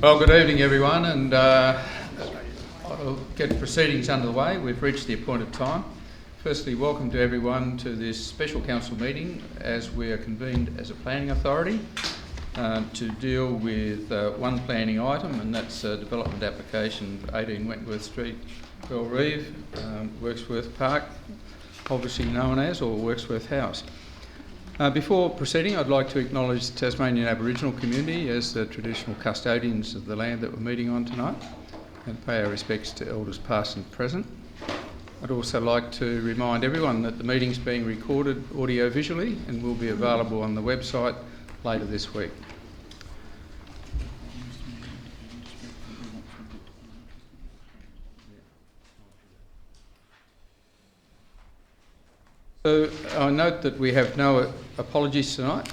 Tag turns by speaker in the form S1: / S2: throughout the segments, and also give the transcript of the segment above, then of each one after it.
S1: Well, good evening everyone, and I'll get proceedings underway. We've reached the appointed time. Firstly, welcome to everyone to this special council meeting as we are convened as a planning authority to deal with one planning item, and that's development application for 18 Wentworth Street, Bellerive, Wirksworth Park, obviously known as, or Wirksworth House. Before proceeding, I'd like to acknowledge the Tasmanian Aboriginal community as the traditional custodians of the land that we're meeting on tonight, and pay our respects to elders past and present. I'd also like to remind everyone that the meeting's being recorded audio-visually and will be available on the website later this week. So I note that we have no apologies tonight.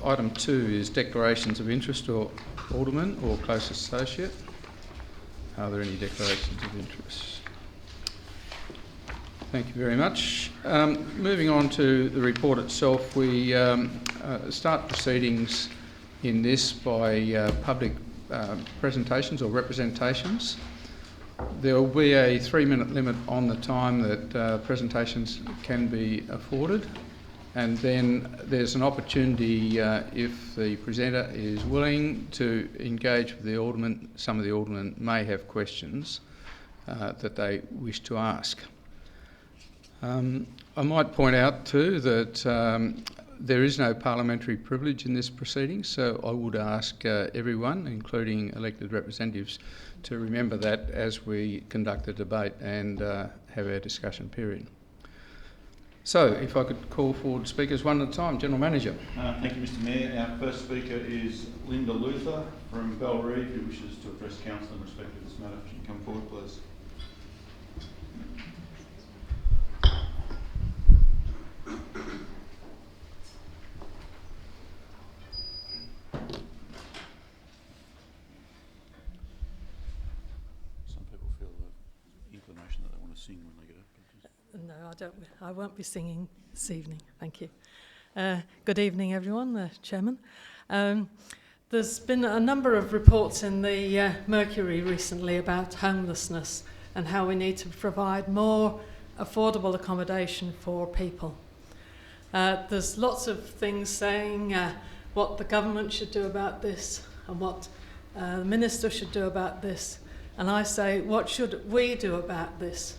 S1: Item 2 is declarations of interest or alderman or close associate. Are there any declarations of interest? Thank you very much. Moving on to the report itself, we start proceedings in this by public presentations or representations. There will be a 3-minute limit on the time that presentations can be afforded, and then there's an opportunity, if the presenter is willing, to engage with the alderman. Some of the aldermen may have questions that they wish to ask. I might point out too that there is no parliamentary privilege in this proceeding, so I would ask everyone, including elected representatives, to remember that as we conduct the debate and have our discussion period. So, if I could call forward speakers one at a time. General Manager.
S2: Thank you, Mr Mayor. Our first speaker is Linda Luther from Bellerive, who wishes to address council in respect of this matter. If you can come forward, please.
S3: No, I won't be singing this evening. Thank you. Good evening, everyone. Chairman. There's been a number of reports in the Mercury recently about homelessness and how we need to provide more affordable accommodation for people. There's lots of things saying what the government should do about this and what the minister should do about this. And I say, what should we do about this?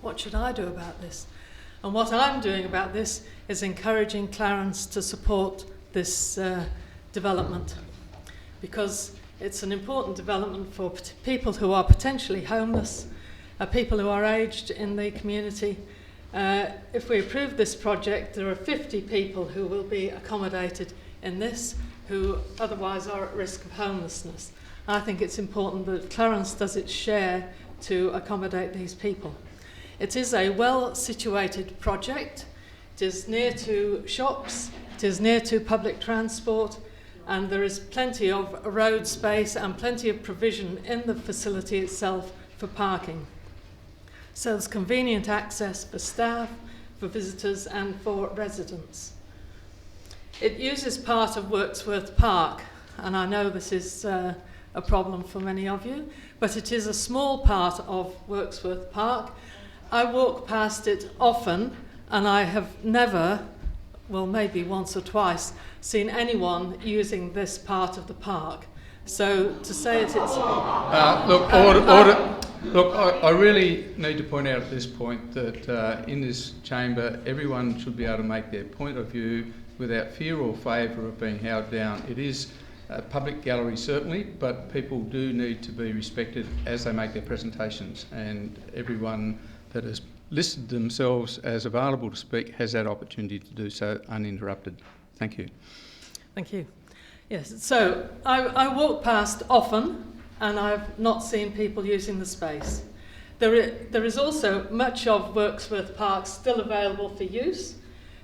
S3: What should I do about this? And what I'm doing about this is encouraging Clarence to support this development, because it's an important development for people who are potentially homeless, people who are aged in the community. If we approve this project, there are 50 people who will be accommodated in this who otherwise are at risk of homelessness. I think it's important that Clarence does its share to accommodate these people. It is a well-situated project. It is near to shops, it is near to public transport, and there is plenty of road space and plenty of provision in the facility itself for parking. So there's convenient access for staff, for visitors and for residents. It uses part of Wirksworth Park, and I know this is a problem for many of you, but it is a small part of Wirksworth Park. I walk past it often, and I have never, well maybe once or twice, seen anyone using this part of the park. So to say it's... Look,
S1: I really need to point out at this point that in this chamber everyone should be able to make their point of view without fear or favour of being held down. It is a public gallery certainly, but people do need to be respected as they make their presentations, and everyone that has listed themselves as available to speak has that opportunity to do so uninterrupted. Thank you.
S3: Thank you. Yes, so I walk past often and I've not seen people using the space. There is also much of Wirksworth Park still available for use.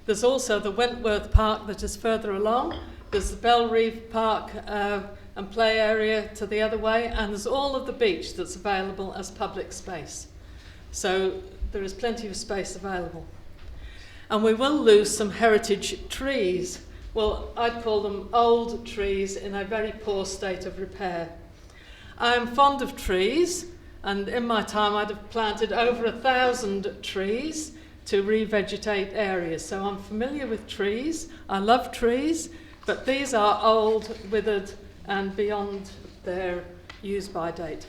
S3: There's also the Wentworth Park that is further along. There's the Bellerive Park and play area to the other way, and there's all of the beach that's available as public space. So there is plenty of space available. And we will lose some heritage trees well, I'd call them old trees in a very poor state of repair. I'm fond of trees, and in my time I'd have planted over 1,000 trees to revegetate areas. So I'm familiar with trees. I love trees, but these are old, withered, and beyond their use-by date.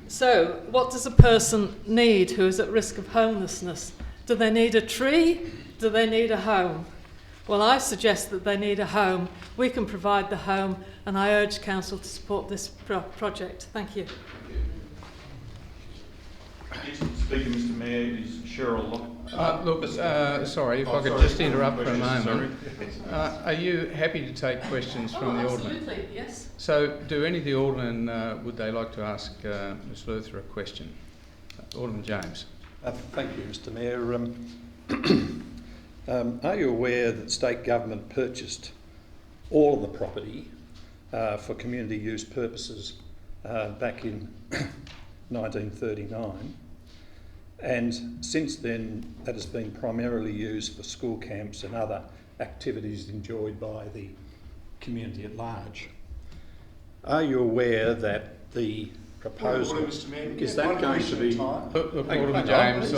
S3: So, what does a person need who is at risk of homelessness? Do they need a tree? Do they need a home? Well, I suggest that they need a home. We can provide the home, and I urge Council to support this project. Thank you.
S2: Next speaker, Mr Mayor, is Cheryl Lock.
S1: Sorry, if I could just interrupt for a moment. Are you happy to take questions from the Alderman?
S3: Absolutely, yes.
S1: So, do any of the Aldermen, would they like to ask Ms Luther a question? Alderman James.
S4: Thank you, Mr Mayor. Are you aware that state government purchased all of the property for community use purposes back in 1939? And since then, that has been primarily used for school camps and other activities enjoyed by the community at large. Are you aware that the proposal is that going to be?
S1: Look, Alderman James.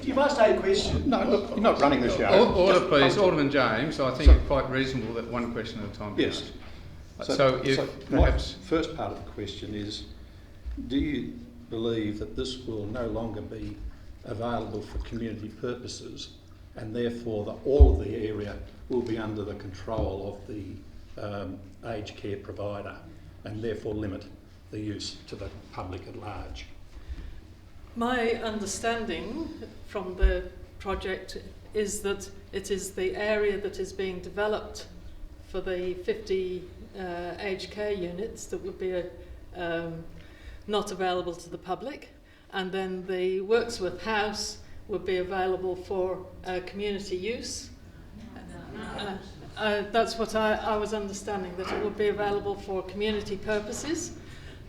S5: You must ask a question.
S4: No, look, you're not running the show.
S1: Order, please. Alderman James, I think it's quite reasonable that one question at a time.
S4: Yes.
S1: So perhaps
S4: my first part of the question is, do you believe that this will no longer be available for community purposes, and therefore that all of the area will be under the control of the aged care provider, and therefore limit the use to the public at large?
S3: My understanding from the project is that it is the area that is being developed for the 50 aged care units that would be not available to the public, and then the Worksworth House would be available for community use. That's what I was understanding, that it would be available for community purposes,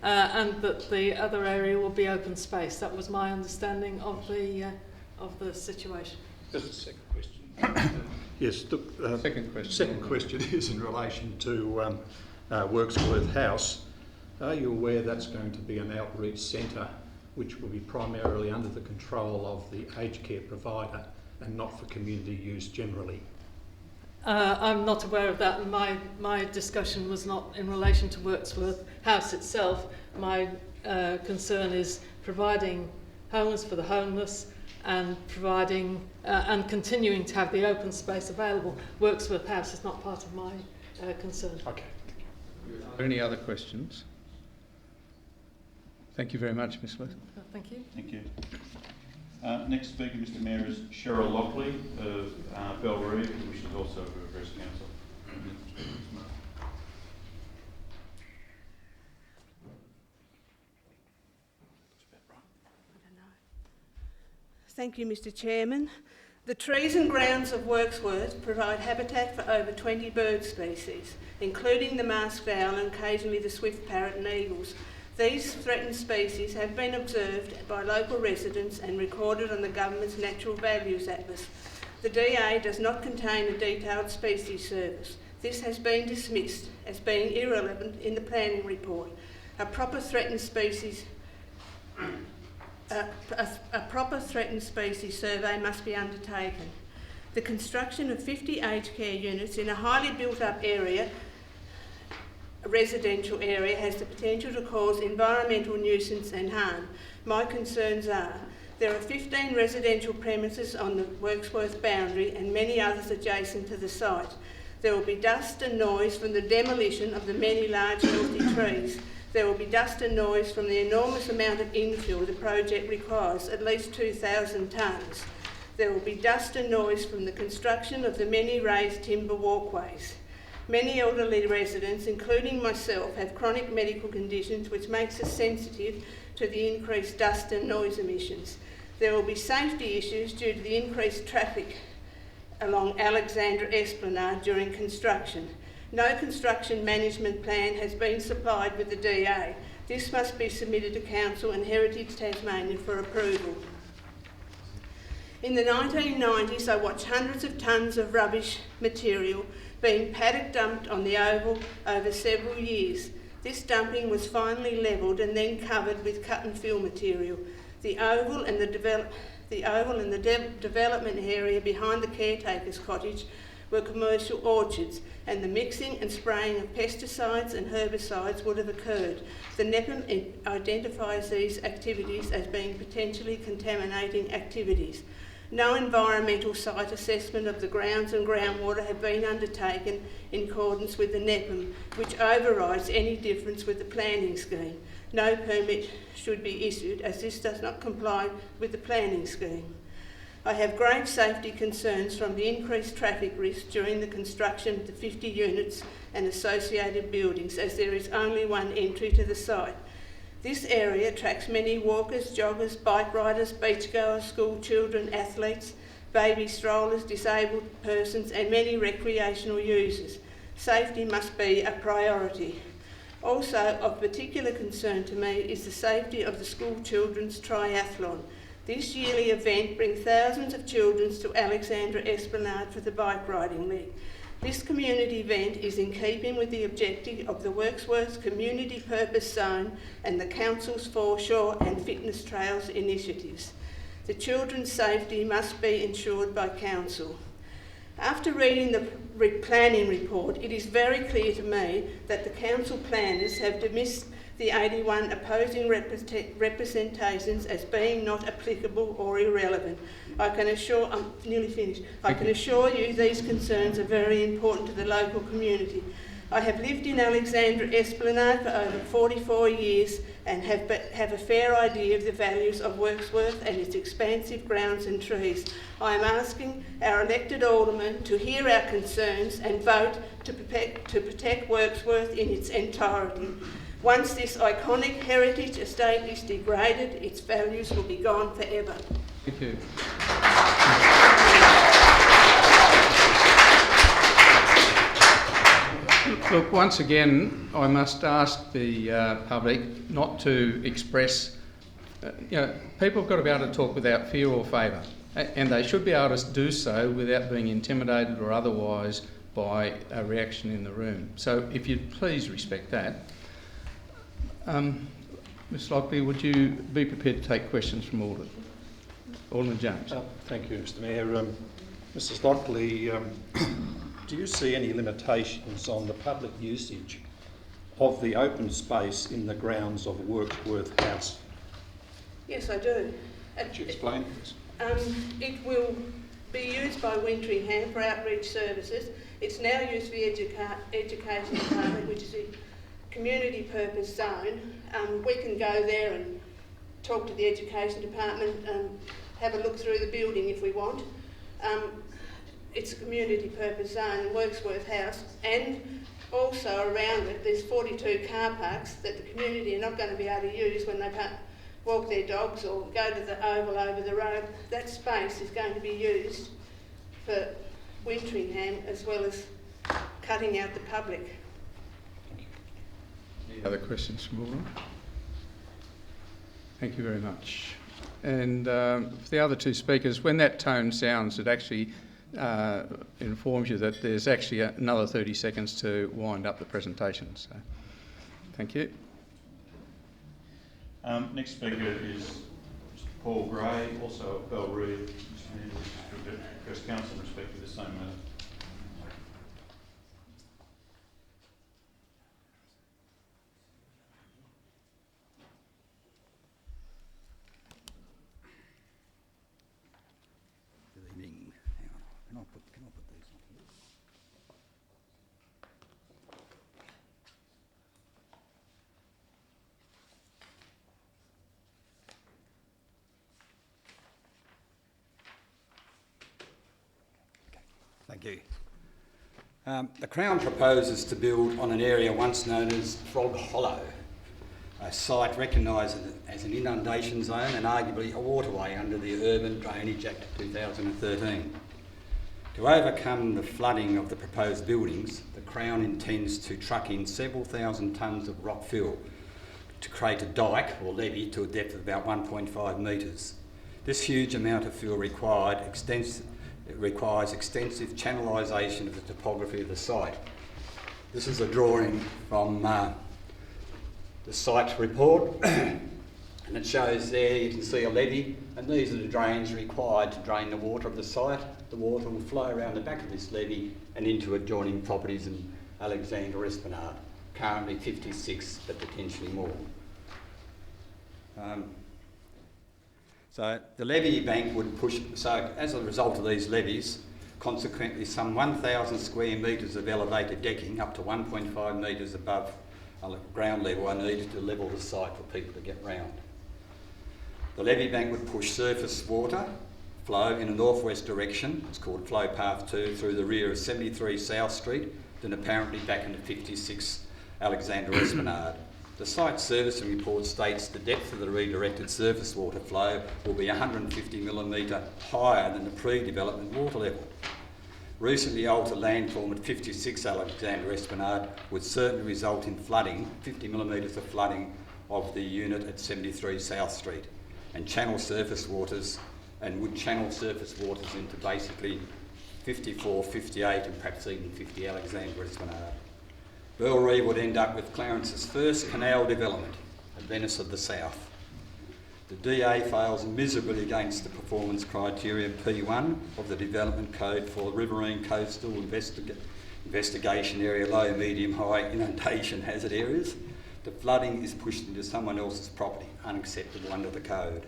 S3: and that the other area will be open space. That was my understanding of the situation.
S4: Just a second question. Yes, look,
S1: second question.
S4: Second question is in relation to Worksworth House. Are you aware that's going to be an outreach centre which will be primarily under the control of the aged care provider and not for community use generally?
S3: I'm not aware of that, and my discussion was not in relation to Worksworth House itself. My concern is providing homes for the homeless and providing and continuing to have the open space available. Worksworth House is not part of my concern.
S4: Okay.
S1: Are there any other questions? Thank you very much, Ms Luther.
S3: Thank you.
S2: Thank you. Next speaker, Mr Mayor, is Cheryl Lockley of Belrive, who wishes also to address Council.
S6: Thank you, Mr Chairman. The trees and grounds of Worksworth provide habitat for over 20 bird species, including the masked owl and occasionally the swift parrot and eagles. These threatened species have been observed by local residents and recorded on the government's Natural Values Atlas. The DA does not contain a detailed species service. This has been dismissed as being irrelevant in the planning report. A proper threatened species survey must be undertaken. The construction of 50 aged care units in a highly built up area, a residential area, has the potential to cause environmental nuisance and harm. My concerns are there are 15 residential premises on the Worksworth boundary and many others adjacent to the site. There will be dust and noise from the demolition of the many large healthy trees. There will be dust and noise from the enormous amount of infill the project requires, at least 2,000 tonnes. There will be dust and noise from the construction of the many raised timber walkways. Many elderly residents, including myself, have chronic medical conditions which makes us sensitive to the increased dust and noise emissions. There will be safety issues due to the increased traffic along Alexandra Esplanade during construction. No construction management plan has been supplied with the DA. This must be submitted to Council and Heritage Tasmania for approval. In the 1990s, I watched hundreds of tonnes of rubbish material being paddock dumped on the oval over several years. This dumping was finally levelled and then covered with cut and fill material. The oval and the development area behind the caretaker's cottage were commercial orchards, and the mixing and spraying of pesticides and herbicides would have occurred. The NEPM identifies these activities as being potentially contaminating activities. No environmental site assessment of the grounds and groundwater have been undertaken in accordance with the NEPM, which overrides any difference with the planning scheme. No permit should be issued, as this does not comply with the planning scheme. I have grave safety concerns from the increased traffic risk during the construction of the 50 units and associated buildings, as there is only one entry to the site. This area attracts many walkers, joggers, bike riders, beachgoers, school children, athletes, baby strollers, disabled persons and many recreational users. Safety must be a priority. Also of particular concern to me is the safety of the school children's triathlon. This yearly event brings thousands of children to Alexandra Esplanade for the Bike Riding League. This community event is in keeping with the objective of the Wirksworth Community Purpose Zone and the Council's Foreshore and Fitness Trails initiatives. The children's safety must be ensured by Council. After reading the planning report, it is very clear to me that the Council planners have dismissed the 81 opposing representations as being not applicable or irrelevant. I can assure you these concerns are very important to the local community. I have lived in Alexandra Esplanade for over 44 years and have a fair idea of the values of Wirksworth and its expansive grounds and trees. I am asking our elected aldermen to hear our concerns and vote to protect Wirksworth in its entirety. Once this iconic heritage estate is degraded, its values will be gone forever.
S1: Thank you. Look, once again, I must ask the public not to express, people have got to be able to talk without fear or favour, and they should be able to do so without being intimidated or otherwise by a reaction in the room. So if you'd please respect that. Ms Lockley, would you be prepared to take questions from Alderman James?
S4: Thank you, Mr Mayor. Mrs Lockley, do you see any limitations on the public usage of the open space in the grounds of Wirksworth House?
S6: Yes, I do.
S4: Could you explain, please?
S6: It will be used by Wintringham for outreach services. It's now used for the Education Department, which is a community purpose zone. We can go there and talk to the Education Department and have a look through the building if we want. It's a community purpose zone in Wirksworth House, and also around it there's 42 car parks that the community are not going to be able to use when they walk their dogs or go to the oval over the road. That space is going to be used for Wintringham as well as cutting out the public.
S1: Any other questions from Alderman? Thank you very much. And for the other two speakers, when that tone sounds, it actually informs you that there's actually another 30 seconds to wind up the presentation. So, thank you.
S2: Next speaker is Mr Paul Gray, also of Bell Reeve. Mr Mayor, wishes to address Council in respect to the same matter.
S7: Thank you. The Crown proposes to build on an area once known as Frog Hollow, a site recognised as an inundation zone and arguably a waterway under the Urban Drainage Act 2013. To overcome the flooding of the proposed buildings, the Crown intends to truck in several thousand tonnes of rock fill to create a dike or levee to a depth of about 1.5 metres. This huge amount of fuel requires extensive channelization of the topography of the site. This is a drawing from the site report, and it shows there, you can see a levee, and these are the drains required to drain the water of the site. The water will flow around the back of this levee and into adjoining properties in Alexandra Esplanade, currently 56, but potentially more. So the levee bank would push, so as a result of these levees, consequently some 1,000 square metres of elevated decking up to 1.5 metres above ground level are needed to level the site for people to get round. The levee bank would push surface water flow in a northwest direction, it's called flow path 2, through the rear of 73 South Street, then apparently back into 56 Alexandra Esplanade. The site servicing report states the depth of the redirected surface water flow will be 150 millimetre higher than the pre-development water level. Recently altered landform at 56 Alexandra Esplanade would certainly result in flooding, 50 millimetres of flooding of the unit at 73 South Street, and channel surface waters, and would channel surface waters into basically 54, 58 and perhaps even 50 Alexandra Esplanade. Bellerive would end up with Clarence's first canal development at Venice of the South. The DA fails miserably against the performance criteria P1 of the Development Code for riverine coastal investigation area, low, medium, high inundation hazard areas. The flooding is pushed into someone else's property, unacceptable under the code.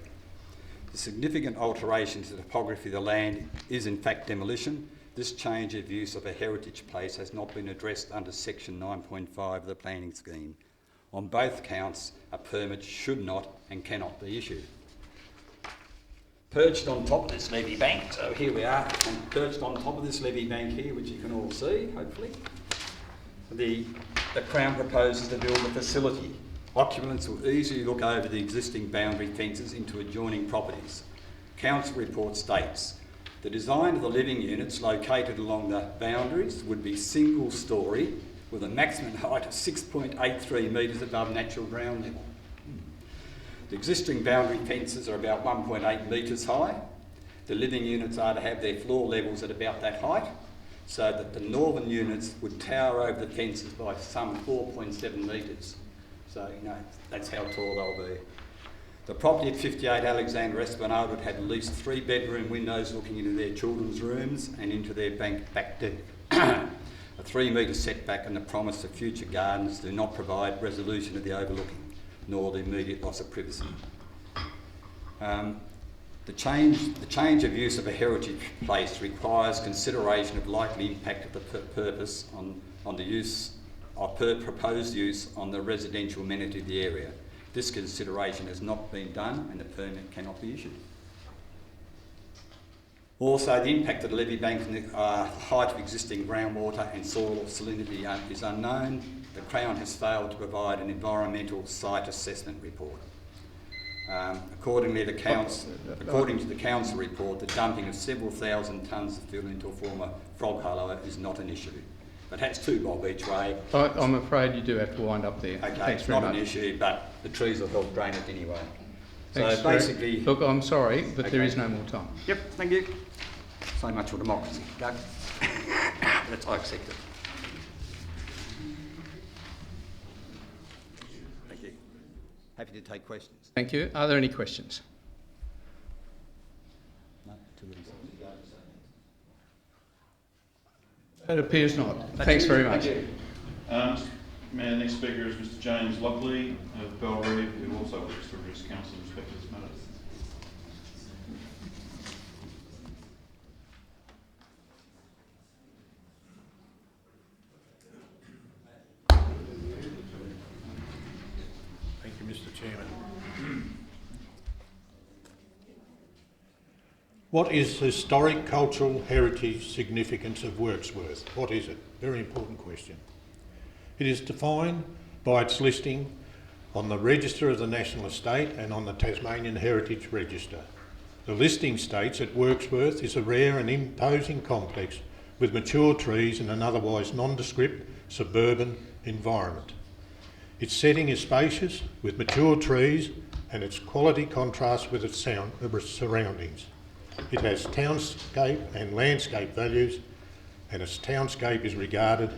S7: The significant alteration to the topography of the land is in fact demolition. This change of use of a heritage place has not been addressed under section 9.5 of the planning scheme. On both counts, a permit should not and cannot be issued. Perched on top of this levee bank, so here we are, and perched on top of this levee bank here, which you can all see, hopefully, the Crown proposes to build a facility. Occupants will easily look over the existing boundary fences into adjoining properties. Council report states, the design of the living units located along the boundaries would be single storey with a maximum height of 6.83 metres above natural ground level. The existing boundary fences are about 1.8 metres high. The living units are to have their floor levels at about that height, so that the northern units would tower over the fences by some 4.7 metres. So, you know, that's how tall they'll be. The property at 58 Alexandra Esplanade would have at least 3 bedroom windows looking into their children's rooms and into their back deck. A 3 metre setback and the promise of future gardens do not provide resolution of the overlooking, nor the immediate loss of privacy. The change of use of a heritage place requires consideration of likely impact of the purpose on the use of proposed use on the residential amenity of the area. This consideration has not been done and the permit cannot be issued. Also, the impact of the levee bank and the height of existing groundwater and soil salinity is unknown. The Crown has failed to provide an environmental site assessment report. According to the council report, the dumping of several thousand tonnes of fuel into a former frog hollow is not an issue. But that's 2 bob each way.
S1: I'm afraid you do have to wind up there.
S7: Okay,
S1: Thanks
S7: it's
S1: very
S7: not
S1: much.
S7: an issue, but the trees will help drain it anyway.
S1: Thanks
S7: So basically...
S1: Look, I'm sorry, but there
S7: Okay.
S1: is no more time.
S7: Yep, thank you. So much for democracy, Doug. That's I accept it. Thank you. Happy to take questions.
S1: Thank you. Are there any questions?
S7: No, too easy.
S1: It appears not. Thanks very much.
S2: Mayor, next speaker is Mr James Lockley of Bellerive, who also wishes to address council in respect to this matter.
S8: Thank you, Mr Chairman. What is the historic cultural heritage significance of Wirksworth? What is it? Very important question. It is defined by its listing on the Register of the National Estate and on the Tasmanian Heritage Register. The listing states that Wirksworth is a rare and imposing complex with mature trees and an otherwise nondescript suburban environment. Its setting is spacious with mature trees and its quality contrasts with its surroundings. It has townscape and landscape values, and its townscape is regarded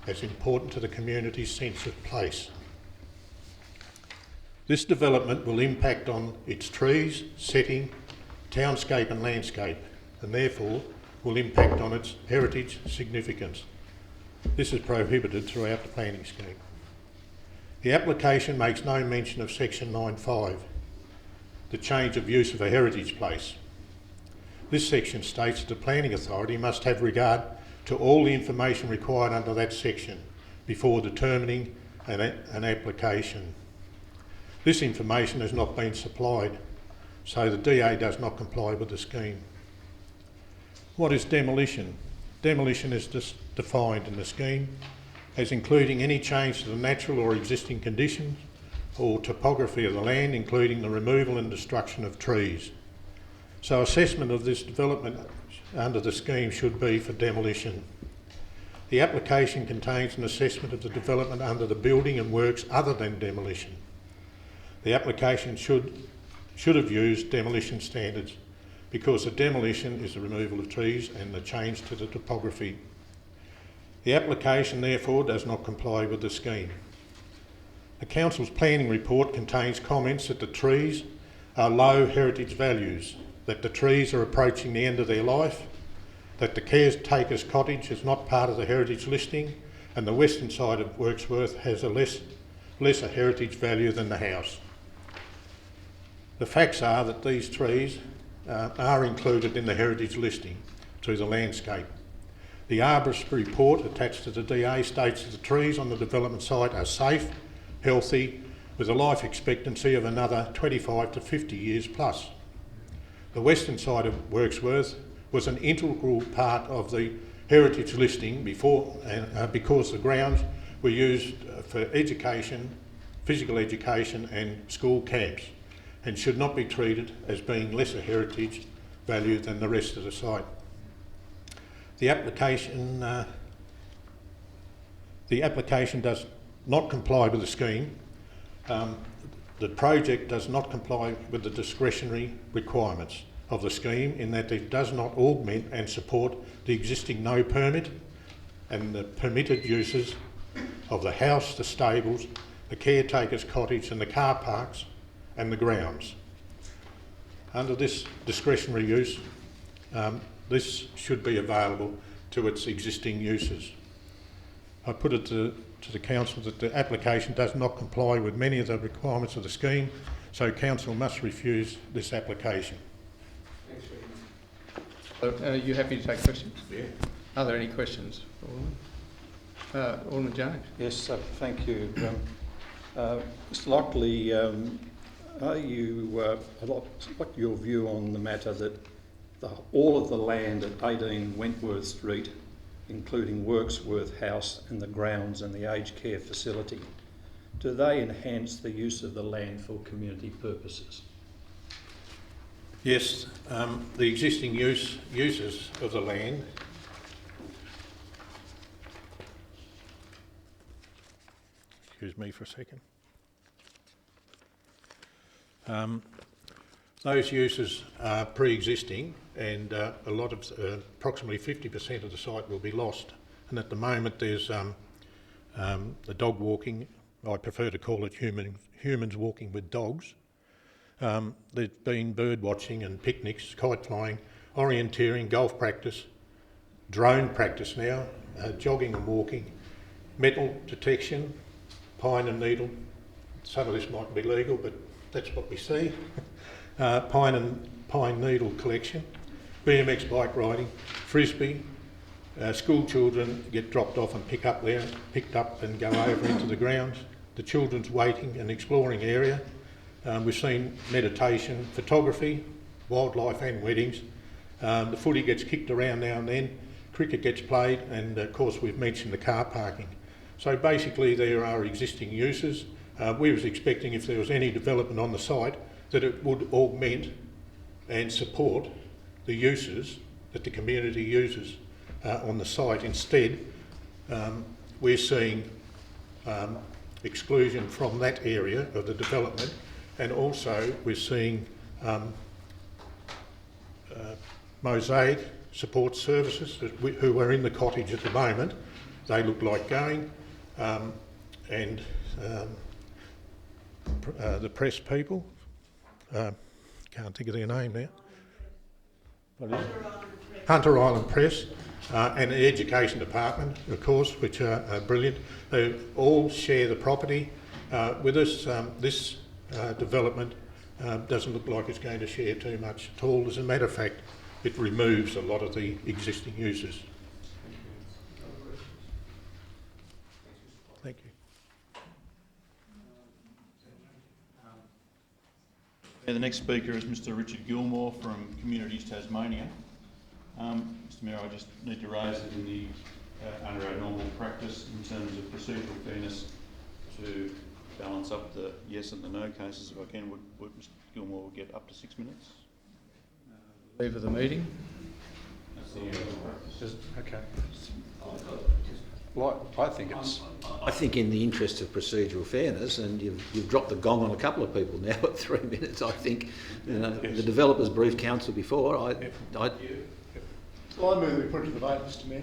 S8: as important to the community's sense of place. This development will impact on its trees, setting, townscape and landscape, and therefore will impact on its heritage significance. This is prohibited throughout the planning scheme. The application makes no mention of section 9.5, the change of use of a heritage place. This section states that the planning authority must have regard to all the information required under that section before determining an application. This information has not been supplied, so the DA does not comply with the scheme. What is demolition? Demolition is defined in the scheme as including any change to the natural or existing conditions or topography of the land, including the removal and destruction of trees. So assessment of this development under the scheme should be for demolition. The application contains an assessment of the development under the building and works other than demolition. The application should have used demolition standards because the demolition is the removal of trees and the change to the topography. The application therefore does not comply with the scheme. The Council's planning report contains comments that the trees are low heritage values, that the trees are approaching the end of their life, that the caretaker's cottage is not part of the heritage listing, and the western side of Wirksworth has a lesser heritage value than the house. The facts are that these trees are included in the heritage listing through the landscape. The arborist report attached to the DA states that the trees on the development site are safe, healthy, with a life expectancy of another 25 to 50 years plus. The western side of Wirksworth was an integral part of the heritage listing because the grounds were used for education, physical education and school camps, and should not be treated as being lesser heritage value than the rest of the site. The application does not comply with the scheme. The project does not comply with the discretionary requirements of the scheme in that it does not augment and support the existing no permit and the permitted uses of the house, the stables, the caretaker's cottage and the car parks and the grounds. Under this discretionary use, this should be available to its existing uses. I put it to the Council that the application does not comply with many of the requirements of the scheme, so Council must refuse this application.
S1: Are you happy to take questions?
S4: Yeah.
S1: Are there any questions? Alderman James.
S4: Yes, thank you. Mr. Lockley, what's your view on the matter that all of the land at 18 Wentworth Street, including Wirksworth House and the grounds and the aged care facility, do they enhance the use of the land for community purposes?
S8: Yes, the existing uses of the land excuse me for a second. Those uses are pre-existing and a lot of, approximately 50% of the site will be lost. And at the moment there's the dog walking, I prefer to call it humans walking with dogs. There's been bird watching and picnics, kite flying, orienteering, golf practice, drone practice now, jogging and walking, metal detection, pine and needle. Some of this might be legal, but that's what we see. Pine needle collection, BMX bike riding, frisbee. School children get dropped off and picked up and go over into the grounds. The children's waiting and exploring area. We've seen meditation, photography, wildlife and weddings. The footy gets kicked around now and then, cricket gets played, and of course we've mentioned the car parking. So basically there are existing uses. We was expecting if there was any development on the site that it would augment and support the uses that the community uses on the site. Instead, we're seeing exclusion from that area of the development and also we're seeing Mosaic Support Services who are in the cottage at the moment. They look like going, and the press people, can't think of their name now. What is it? Hunter Island Press, and the Education Department, of course, which are brilliant. They all share the property with us. This development doesn't look like it's going to share too much at all. As a matter of fact, it removes a lot of the existing uses. Thank you.
S2: The next speaker is Mr. Richard Gilmore from Communities Tasmania. Mr. Mayor, I just need to raise it in the under our normal practice in terms of procedural fairness to balance up the yes and the no cases. If I can, would Mr. Gilmore get up to 6 minutes?
S1: Leave of the meeting.
S2: That's the practice.
S4: Okay. Well, I think in the interest of procedural fairness, and you've dropped the gong on a couple of people now at 3 minutes. I think the developers briefed council before.
S5: Well, I move that we put it to the vote, Mr. Mayor.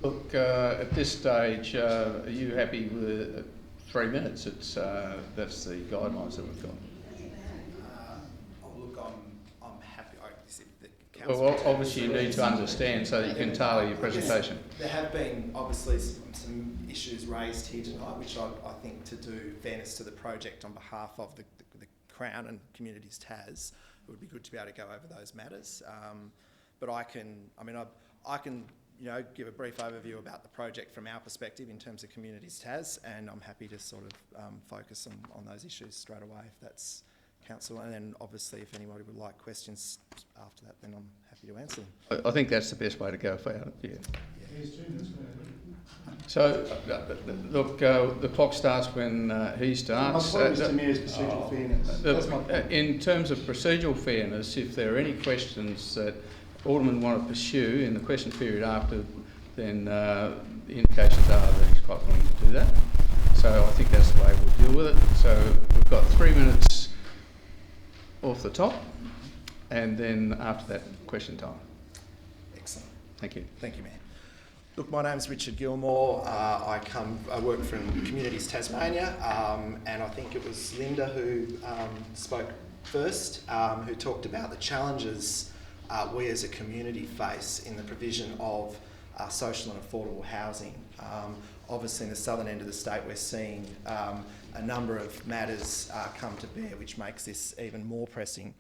S1: Look, at this stage, are you happy with 3 minutes? It's that's the guidelines that we've got.
S9: Look, I'm happy. The council
S1: Well, obviously you need to understand so that you can tailor your presentation.
S9: There have been obviously some issues raised here tonight, which I think, to do fairness to the project on behalf of the Crown and Communities Tas, it would be good to be able to go over those matters. But I can give a brief overview about the project from our perspective in terms of Communities Tas, and I'm happy to sort of focus on those issues straight away if that's council. And then obviously if anybody would like questions after that, then I'm happy to answer them.
S1: I think that's the best way to go for it, yeah. So, look, the clock starts when he starts.
S5: My point, Mr. Mayor, is procedural fairness. That's my point.
S1: In terms of procedural fairness, if there are any questions that Alderman want to pursue in the question period after, then the indications are that he's quite willing to do that. So I think that's the way we'll deal with it. So we've got 3 minutes off the top, and then after that, question time.
S9: Excellent.
S1: Thank you.
S9: Thank you, Mayor. Look, my name's Richard Gilmore. I work from Communities Tasmania, and I think it was Linda who spoke first, who talked about the challenges we as a community face in the provision of social and affordable housing. Obviously in the southern end of the state we're seeing a number of matters come to bear which makes this even more pressing.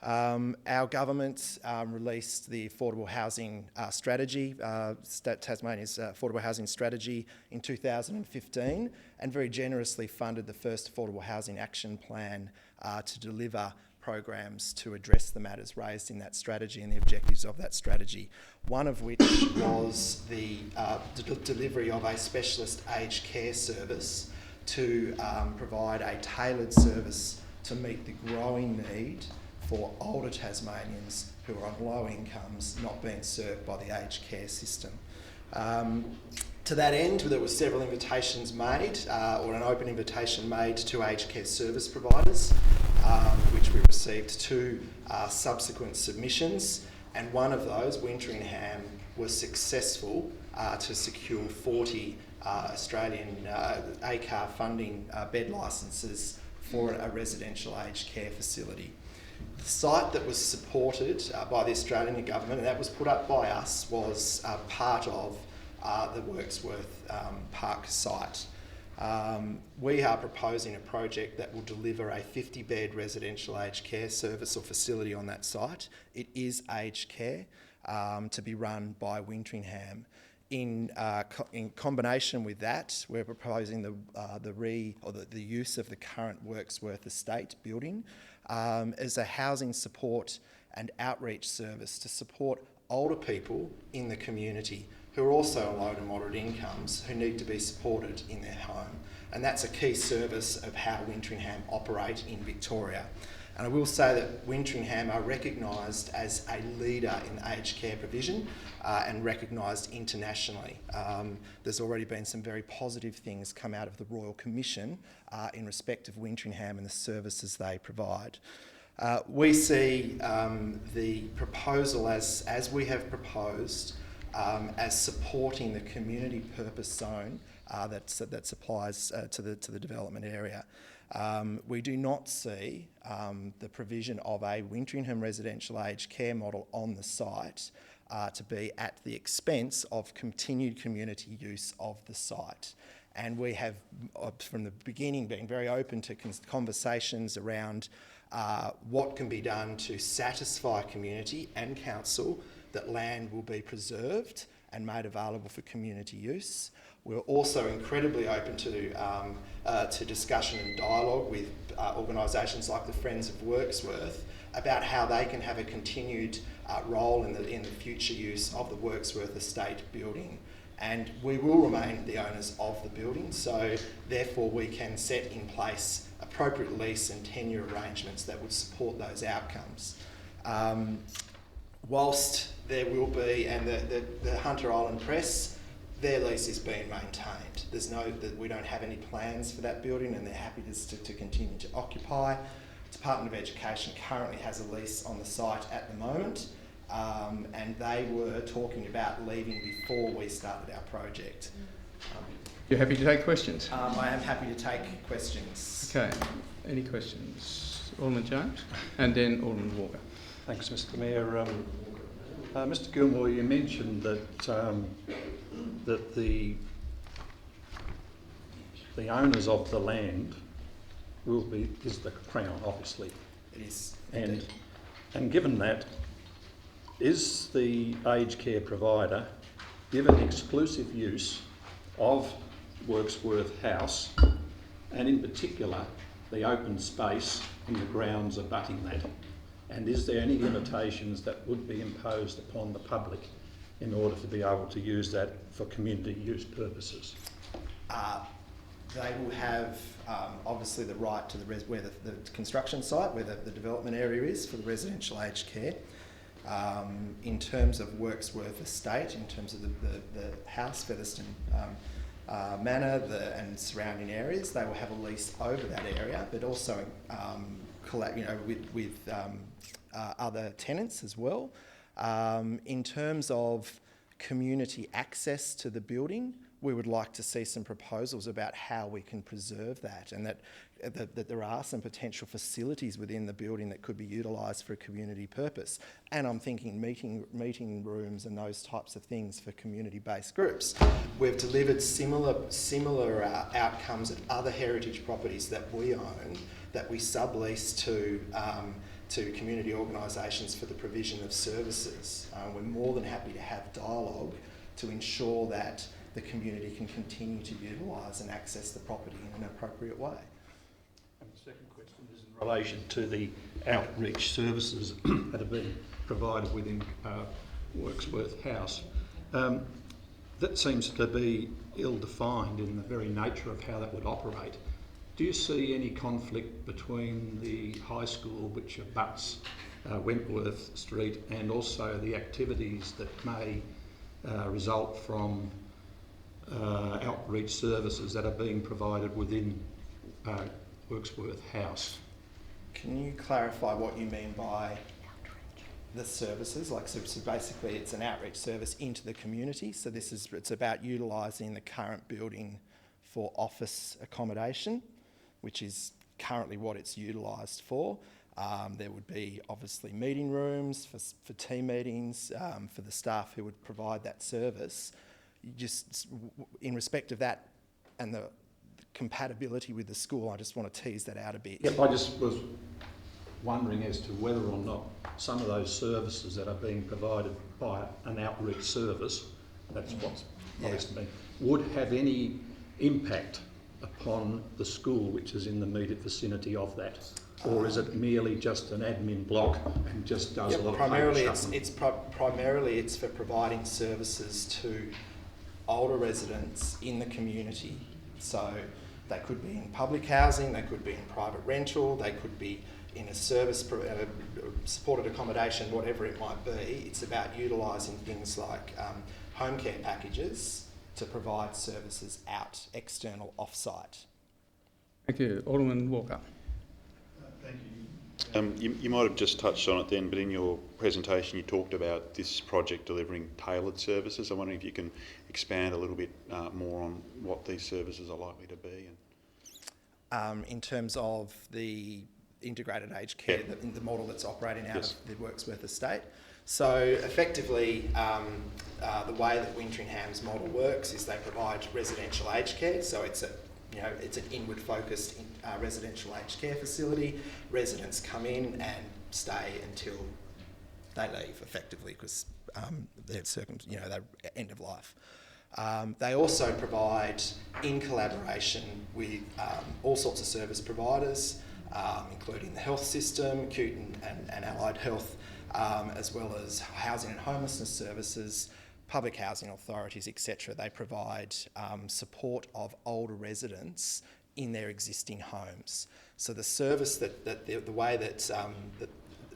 S9: Our government released the Affordable Housing Strategy, Tasmania's Affordable Housing Strategy in 2015, and very generously funded the first Affordable Housing Action Plan to deliver programs to address the matters raised in that strategy and the objectives of that strategy, one of which was the delivery of a specialist aged care service to provide a tailored service to meet the growing need for older Tasmanians who are on low incomes not being served by the aged care system. To that end, there were several invitations made, or an open invitation made to aged care service providers, which we received 2 subsequent submissions, and one of those, Winteringham, was successful to secure 40 Australian ACAR funding bed licences for a residential aged care facility. The site that was supported by the Australian government, and that was put up by us, was part of the Wirksworth Park site. We are proposing a project that will deliver a 50-bed residential aged care service or facility on that site. It is aged care to be run by Winteringham. In combination with that, we're proposing the use of the current Wirksworth estate building as a housing support and outreach service to support older people in the community who are also on low to moderate incomes who need to be supported in their home. And that's a key service of how Winteringham operate in Victoria. And I will say that Winteringham are recognised as a leader in aged care provision and recognised internationally. There's already been some very positive things come out of the Royal Commission in respect of Winteringham and the services they provide. We see the proposal as we have proposed as supporting the community purpose zone that applies to the development area. We do not see the provision of a Winteringham residential aged care model on the site to be at the expense of continued community use of the site. And we have, from the beginning, been very open to conversations around what can be done to satisfy community and council that land will be preserved and made available for community use. We're also incredibly open to discussion and dialogue with organisations like the Friends of Wirksworth about how they can have a continued role in the future use of the Wirksworth estate building. And we will remain the owners of the building, so therefore we can set in place appropriate lease and tenure arrangements that would support those outcomes. Whilst there will be, and the Hunter Island Press, their lease is being maintained. We don't have any plans for that building, and they're happy to continue to occupy. The Department of Education currently has a lease on the site at the moment, and they were talking about leaving before we started our project.
S1: You're happy to take questions?
S9: I am happy to take questions.
S1: Okay. Any questions? Alderman Jones, and then Alderman Walker.
S4: Thanks, Mr. Mayor. Mr. Gilmore, you mentioned that that the owners of the land is the Crown, obviously.
S9: It is.
S4: And given that, is the aged care provider given exclusive use of Wirksworth House, and in particular the open space in the grounds abutting that? And is there any limitations that would be imposed upon the public in order to be able to use that for community use purposes?
S9: They will have obviously the right to where the construction site, where the development area is for the residential aged care. In terms of Wirksworth Estate, in terms of the house, Featherston Manor and surrounding areas, they will have a lease over that area, but also with other tenants as well. In terms of community access to the building, we would like to see some proposals about how we can preserve that, and that there are some potential facilities within the building that could be utilised for a community purpose. And I'm thinking meeting rooms and those types of things for community-based groups. We've delivered similar outcomes at other heritage properties that we own, that we sublease to community organisations for the provision of services. We're more than happy to have dialogue to ensure that the community can continue to utilise and access the property in an appropriate way.
S4: And the second question is in relation to the outreach services that have been provided within Wirksworth House. That seems to be ill-defined in the very nature of how that would operate. Do you see any conflict between the high school, which abuts Wentworth Street, and also the activities that may result from outreach services that are being provided within Wirksworth House?
S9: Can you clarify what you mean by the services? So basically it's an outreach service into the community. So it's about utilising the current building for office accommodation, which is currently what it's utilised for. There would be obviously meeting rooms for team meetings, for the staff who would provide that service. Just in respect of that and the compatibility with the school, I just want to tease that out a bit.
S4: Yep, I just was wondering as to whether or not some of those services that are being provided by an outreach service, that's what's obviously been, would have any impact upon the school which is in the immediate vicinity of that, or is it merely just an admin block and just does a lot of
S9: primarily primarily it's for providing services to older residents in the community. So they could be in public housing, they could be in private rental, they could be in a supported accommodation, whatever it might be. It's about utilising things like home care packages to provide services out, external, off-site.
S1: Thank you. Alderman Walker.
S2: Thank you. You might have just touched on it then, but in your presentation you talked about this project delivering tailored services. I'm wondering if you can expand a little bit more on what these services are likely to be.
S9: In terms of the integrated aged care, the model that's operating out of the Wirksworth estate. So effectively, the way that Wintringham's model works is they provide residential aged care. So it's an inward-focused residential aged care facility. Residents come in and stay until they leave, effectively, because they're end of life. They also provide, in collaboration with all sorts of service providers, including the health system, acute and allied health, as well as housing and homelessness services, public housing authorities, etc. They provide support of older residents in their existing homes. So the service the way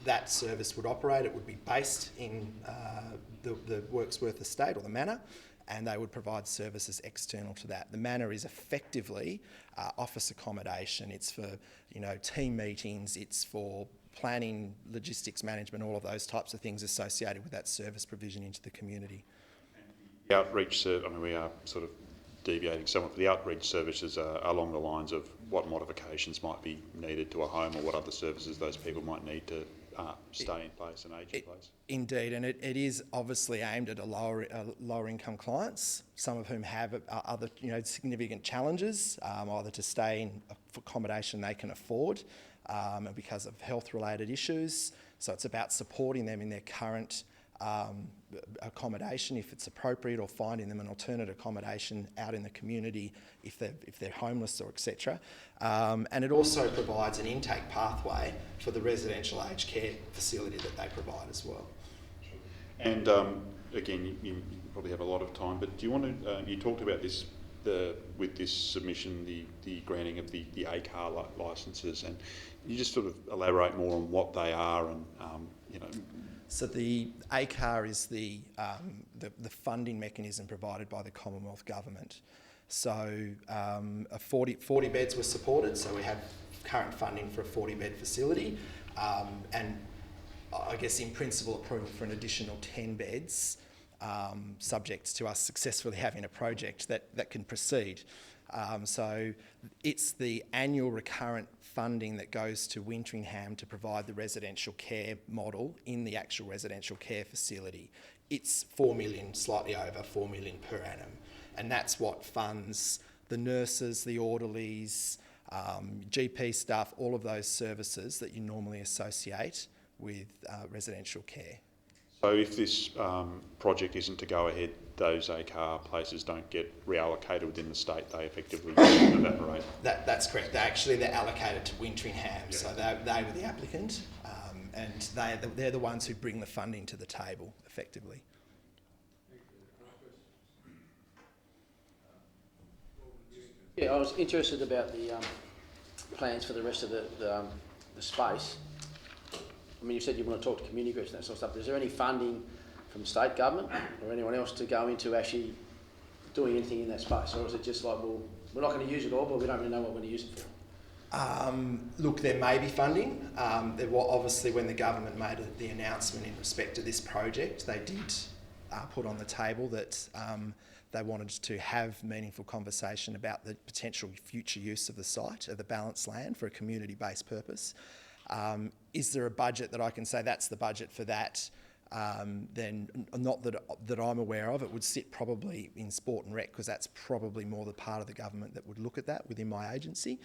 S9: that service would operate, it would be based in the Wirksworth estate or the manor, and they would provide services external to that. The manor is effectively office accommodation. It's for team meetings. It's for planning, logistics management, all of those types of things associated with that service provision into the community.
S2: The outreach, we are sort of deviating somewhat, but the outreach services are along the lines of what modifications might be needed to a home or what other services those people might need to stay in place and age in place. Indeed, and it is obviously aimed at lower income clients, some of whom have other significant challenges, either to stay in accommodation they can afford because of health related issues. So it's about supporting them in their current accommodation if it's appropriate, or finding them an alternate accommodation out in the community if they're homeless or etc. And it also provides an intake pathway for the residential aged care facility that they provide as well. And again, you probably have a lot of time, but do you want to? You talked about this with this submission, the granting of the ACAR licences, and you just sort of elaborate more on what they are and
S9: So the ACAR is the funding mechanism provided by the Commonwealth Government. So 40 beds were supported, so we have current funding for a 40-bed facility, and I guess in principle approval for an additional 10 beds, subject to us successfully having a project that can proceed. So it's the annual recurrent funding that goes to Wintringham to provide the residential care model in the actual residential care facility. It's 4 million, slightly over 4 million per annum. And that's what funds the nurses, the orderlies, GP staff, all of those services that you normally associate with residential care.
S2: So if this project isn't to go ahead, those ACAR places don't get reallocated within the state, they effectively evaporate?
S9: That's correct. They're allocated to Wintringham, so they were the applicant, and they're the ones who bring the funding to the table, effectively.
S10: Yeah, I was interested about the plans for the rest of the space. I mean, you said you want to talk to community groups and that sort of stuff. Is there any funding from state government or anyone else to go into actually doing anything in that space? Or is it just like, well, we're not going to use it all, but we don't really know what we're going to use it for?
S9: Look, there may be funding. There were obviously, when the government made the announcement in respect to this project, they did put on the table that they wanted to have meaningful conversation about the potential future use of the site, of the balanced land, for a community-based purpose. Is there a budget that I can say that's the budget for that? Then not that I'm aware of. It would sit probably in Sport and Rec, because that's probably more the part of the government that would look at that within my agency.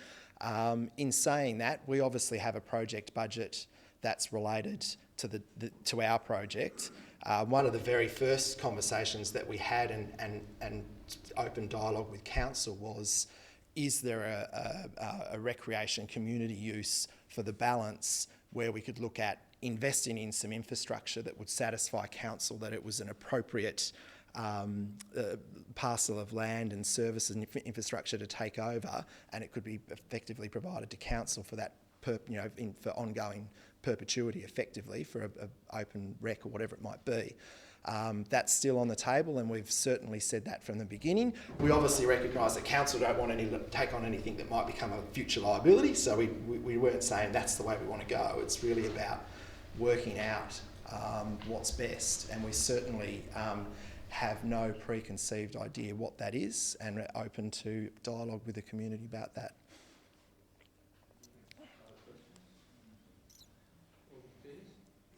S9: In saying that, we obviously have a project budget that's related to our project. One of the very first conversations that we had and open dialogue with council was, is there a recreation community use for the balance where we could look at investing in some infrastructure that would satisfy council that it was an appropriate parcel of land and services and infrastructure to take over, and it could be effectively provided to council for that for ongoing perpetuity, effectively, for a open rec or whatever it might be. That's still on the table, and we've certainly said that from the beginning. We obviously recognise that council don't want to take on anything that might become a future liability, so we weren't saying that's the way we want to go. It's really about working out what's best, and we certainly have no preconceived idea what that is, and are open to dialogue with the community about that.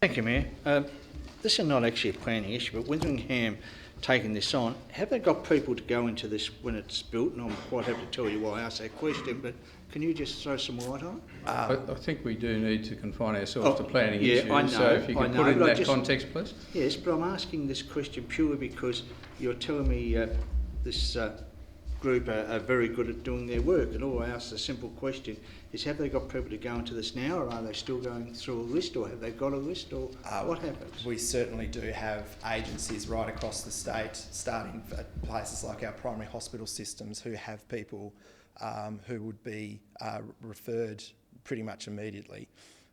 S11: Thank you, Mayor. This is not actually a planning issue, but Witheringham taking this on, have they got people to go into this when it's built? And I'm quite happy to tell you why I asked that question, but can you just throw some light on it?
S1: I think we do need to confine ourselves to planning issues.
S11: I know,
S1: so if you could put it in that context, please.
S11: Yes, but I'm asking this question purely because you're telling me this group are very good at doing their work, and all I ask a simple question is, have they got people to go into this now, or are they still going through a list, or have they got a list, or what happens?
S9: We certainly do have agencies right across the state, starting at places like our primary hospital systems, who have people who would be referred pretty much immediately.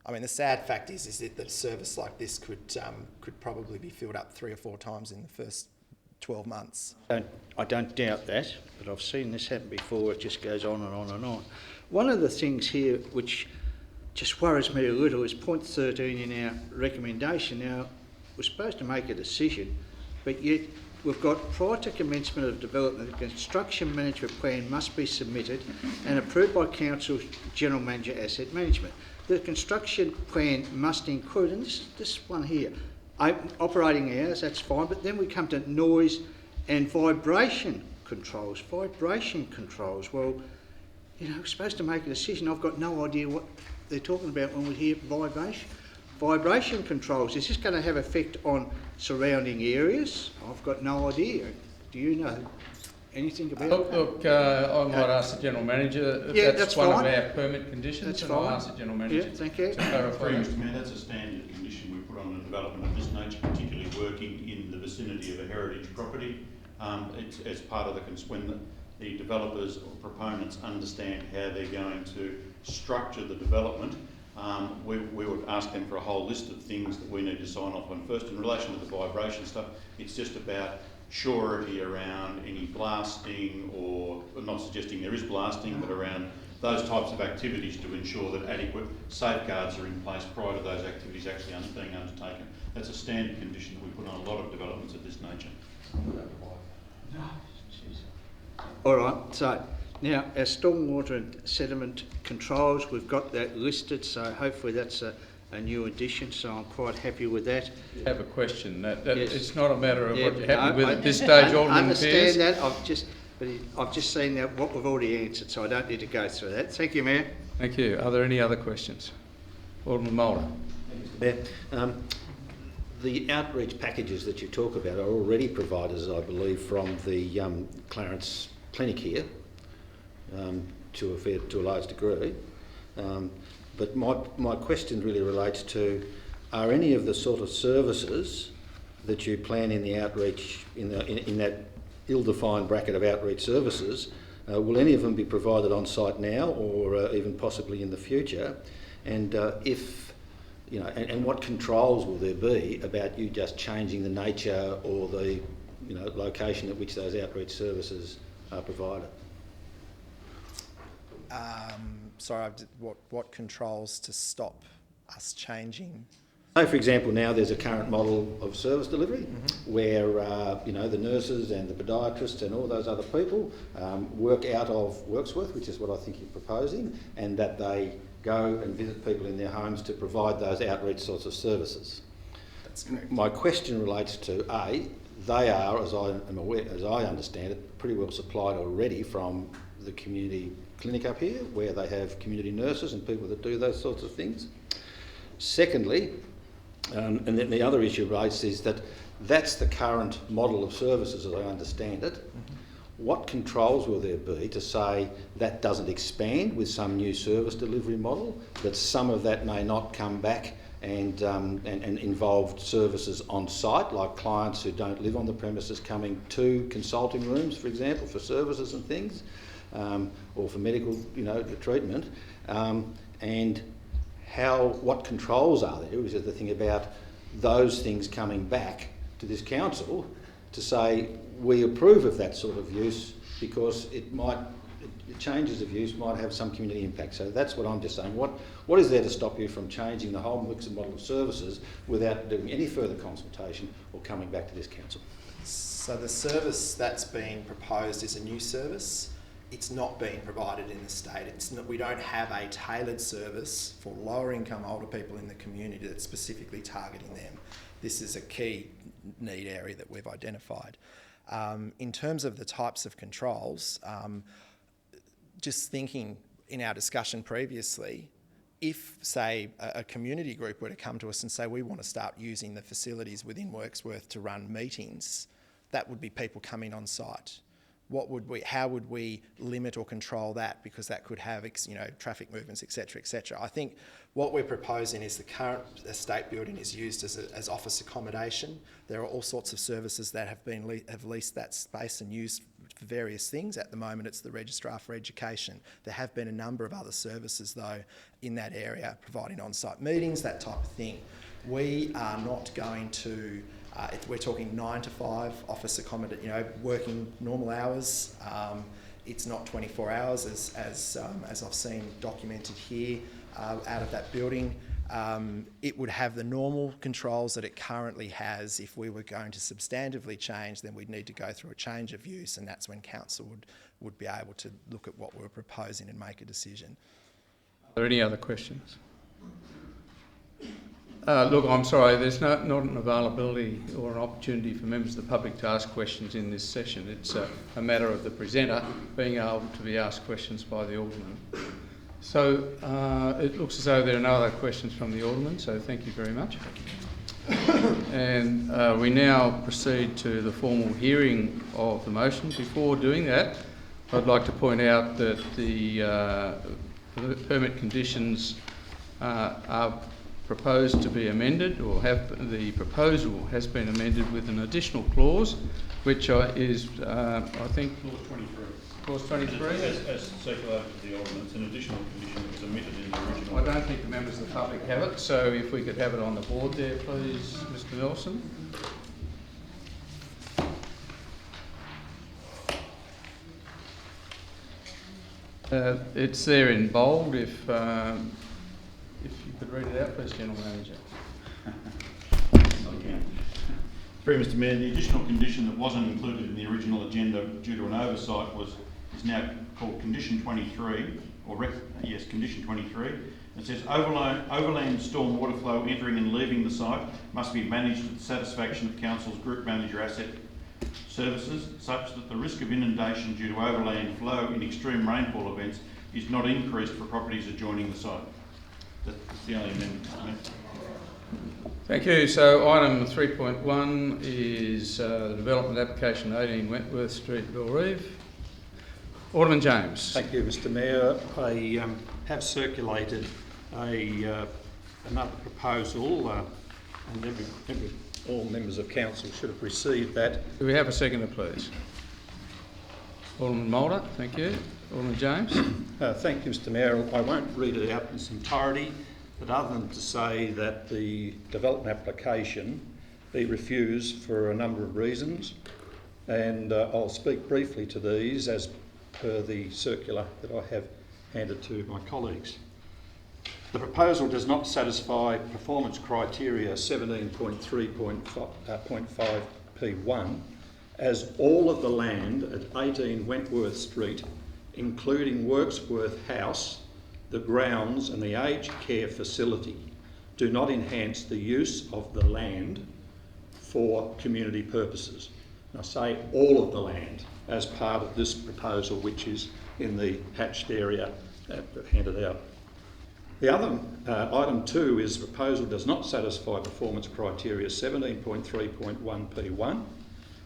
S9: I mean, the sad fact is that a service like this could probably be filled up 3 or 4 times in the first 12 months.
S11: I don't doubt that, but I've seen this happen before. It just goes on and on and on. One of the things here which just worries me a little is point 13 in our recommendation. Now, we're supposed to make a decision, but yet we've got, prior to commencement of development, the construction management plan must be submitted and approved by Council's General Manager Asset Management. The construction plan must include, and this one here, operating hours, that's fine, but then we come to noise and vibration controls. Vibration controls, well, you know, we're supposed to make a decision. I've got no idea what they're talking about when we hear vibration. Vibration controls, is this going to have effect on surrounding areas? I've got no idea. Do you know anything about that?
S1: Look, I might ask the General Manager.
S11: Yeah,
S1: that's one of our permit conditions.
S11: That's
S1: and
S11: fine.
S1: I'll ask the General Manager
S11: thank you.
S1: to clarify.
S2: Mr. Mayor, that's a standard condition we put on a development of this nature, particularly working in the vicinity of a heritage property. It's part of when the developers or proponents understand how they're going to structure the development. We would ask them for a whole list of things that we need to sign off on first. In relation to the vibration stuff, it's just about surety around any blasting, or not suggesting there is blasting, but around those types of activities to ensure that adequate safeguards are in place prior to those activities actually being undertaken. That's a standard condition that we put on a lot of developments of this nature.
S11: All right, so now our stormwater and sediment controls, we've got that listed, so hopefully that's a new addition, so I'm quite happy with that.
S1: I have a question. Yes. It's not a matter of what you're happy
S11: no,
S1: with at this stage, Alderman
S11: I understand
S1: Pearce.
S11: that. I've just seen that what we've already answered, so I don't need to go through that. Thank you, Mayor.
S1: Thank you. Are there any other questions? Alderman Mulder.
S4: Mayor, the outreach packages that you talk about are already provided, I believe, from the Clarence Clinic here, to a large degree. But my question really relates to, are any of the sort of services that you plan in the outreach, in that ill-defined bracket of outreach services, will any of them be provided on site now, or even possibly in the future? And if, you know, and what controls will there be about you just changing the nature or the, you know, location at which those outreach services are provided?
S9: Sorry, what controls to stop us changing?
S4: So, for example, now there's a current model of service delivery where, you know, the nurses and the podiatrists and all those other people work out of Wirksworth, which is what I think you're proposing, and that they go and visit people in their homes to provide those outreach sorts of services.
S9: That's correct.
S4: My question relates to, they are, as I am aware, as I understand it, pretty well supplied already from the community clinic up here, where they have community nurses and people that do those sorts of things. Secondly, and then the other issue raised is that that's the current model of services as I understand it. What controls will there be to say that doesn't expand with some new service delivery model, that some of that may not come back and involve services on site, like clients who don't live on the premises coming to consulting rooms, for example, for services and things, or for medical, you know, treatment, and what controls are there? Is it the thing about those things coming back to this council to say we approve of that sort of use because changes of use might have some community impact. So that's what I'm just saying. What is there to stop you from changing the whole mix and model of services without doing any further consultation or coming back to this council?
S9: So the service that's being proposed is a new service. It's not being provided in the state. We don't have a tailored service for lower income older people in the community that's specifically targeting them. This is a key need area that we've identified. In terms of the types of controls, just thinking in our discussion previously, if, say, a community group were to come to us and say, we want to start using the facilities within Wirksworth to run meetings, that would be people coming on site. How would we limit or control that? Because that could have, traffic movements, etc., etc. I think what we're proposing is the current estate building is used as office accommodation. There are all sorts of services that have leased that space and used for various things. At the moment, it's the Registrar for Education. There have been a number of other services, though, in that area, providing on-site meetings, that type of thing. We are not going to... we're talking 9 to 5 office accommodation, working normal hours. It's not 24 hours as I've seen documented here out of that building. It would have the normal controls that it currently has. If we were going to substantively change, then we'd need to go through a change of use, and that's when council would be able to look at what we're proposing and make a decision.
S1: Are there any other questions? Look, I'm sorry, there's not an availability or an opportunity for members of the public to ask questions in this session. It's a matter of the presenter being able to be asked questions by the Alderman. So it looks as though there are no other questions from the Alderman, so thank you very much. And we now proceed to the formal hearing of the motion. Before doing that, I'd like to point out that the permit conditions are proposed to be amended, or the proposal has been amended with an additional clause, which is, I think...
S2: Clause 23.
S1: Clause 23?
S2: As circulated to the ordinance, an additional condition that was omitted in the original...
S1: I don't think the members of the public have it, so if we could have it on the board there, please, Mr Nelson. It's there in bold. If you could read it out, please, General Manager.
S2: Mr Mayor, the additional condition that wasn't included in the original agenda due to an oversight is now called Condition 23, Condition 23. It says overland storm water flow entering and leaving the site must be managed to the satisfaction of Council's Group Manager Asset Services, such that the risk of inundation due to overland flow in extreme rainfall events is not increased for properties adjoining the site. That's the only amendment.
S1: Thank you. So item 3.1 is the development application 18 Wentworth Street, Bellerive. Alderman James.
S4: Thank you, Mr Mayor. I have circulated another proposal, and all members of council should have received that.
S1: Do we have a seconder, please? Alderman Mulder, thank you. Alderman James.
S4: Thank you, Mr Mayor. I won't read it out in its entirety, but other than to say that the development application be refused for a number of reasons, and I'll speak briefly to these as per the circular that I have handed to my colleagues. The proposal does not satisfy performance criteria 17.3.5P1, as all of the land at 18 Wentworth Street, including Wirksworth House, the grounds and the aged care facility, do not enhance the use of the land for community purposes. And I say all of the land as part of this proposal, which is in the hatched area handed out. The other, item 2, is the proposal does not satisfy performance criteria 17.3.1P1,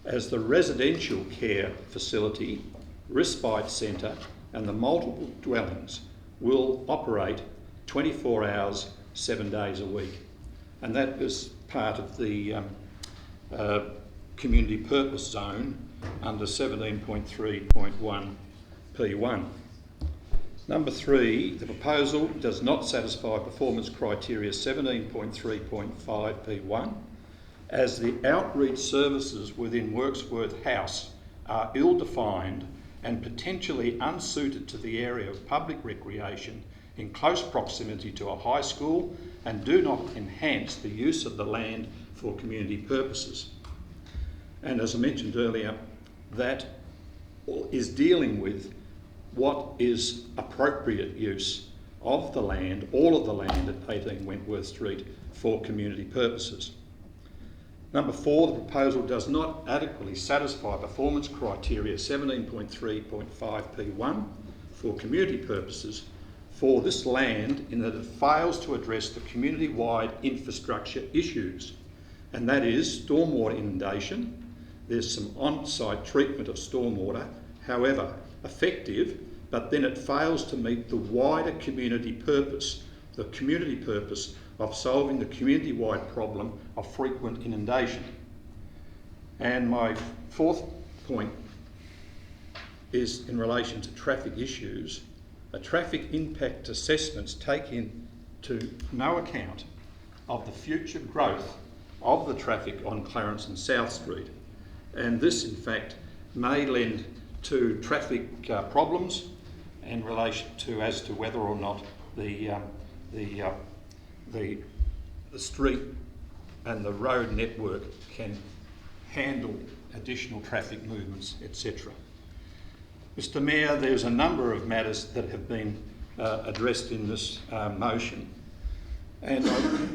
S4: as the residential care facility, respite centre and the multiple dwellings will operate 24 hours, 7 days a week. And that is part of the community purpose zone under 17.3.1P1. Number 3, the proposal does not satisfy performance criteria 17.3.5P1 as the outreach services within Wirksworth House are ill-defined and potentially unsuited to the area of public recreation in close proximity to a high school and do not enhance the use of the land for community purposes. And as I mentioned earlier, that is dealing with what is appropriate use of the land, all of the land at 18 Wentworth Street for community purposes. Number 4, the proposal does not adequately satisfy performance criteria 17.3.5P1 for community purposes for this land in that it fails to address the community-wide infrastructure issues, and that is stormwater inundation. There's some on-site treatment of stormwater, however effective, but then it fails to meet the wider community purpose, the community purpose of solving the community-wide problem of frequent inundation. And my 4th point is in relation to traffic issues. A traffic impact assessments take into no account of the future growth of the traffic on Clarence and South Street. And this, in fact, may lend to traffic problems in relation to as to whether or not the street and the road network can handle additional traffic movements, etc. Mr. Mayor, there's a number of matters that have been addressed in this motion, and I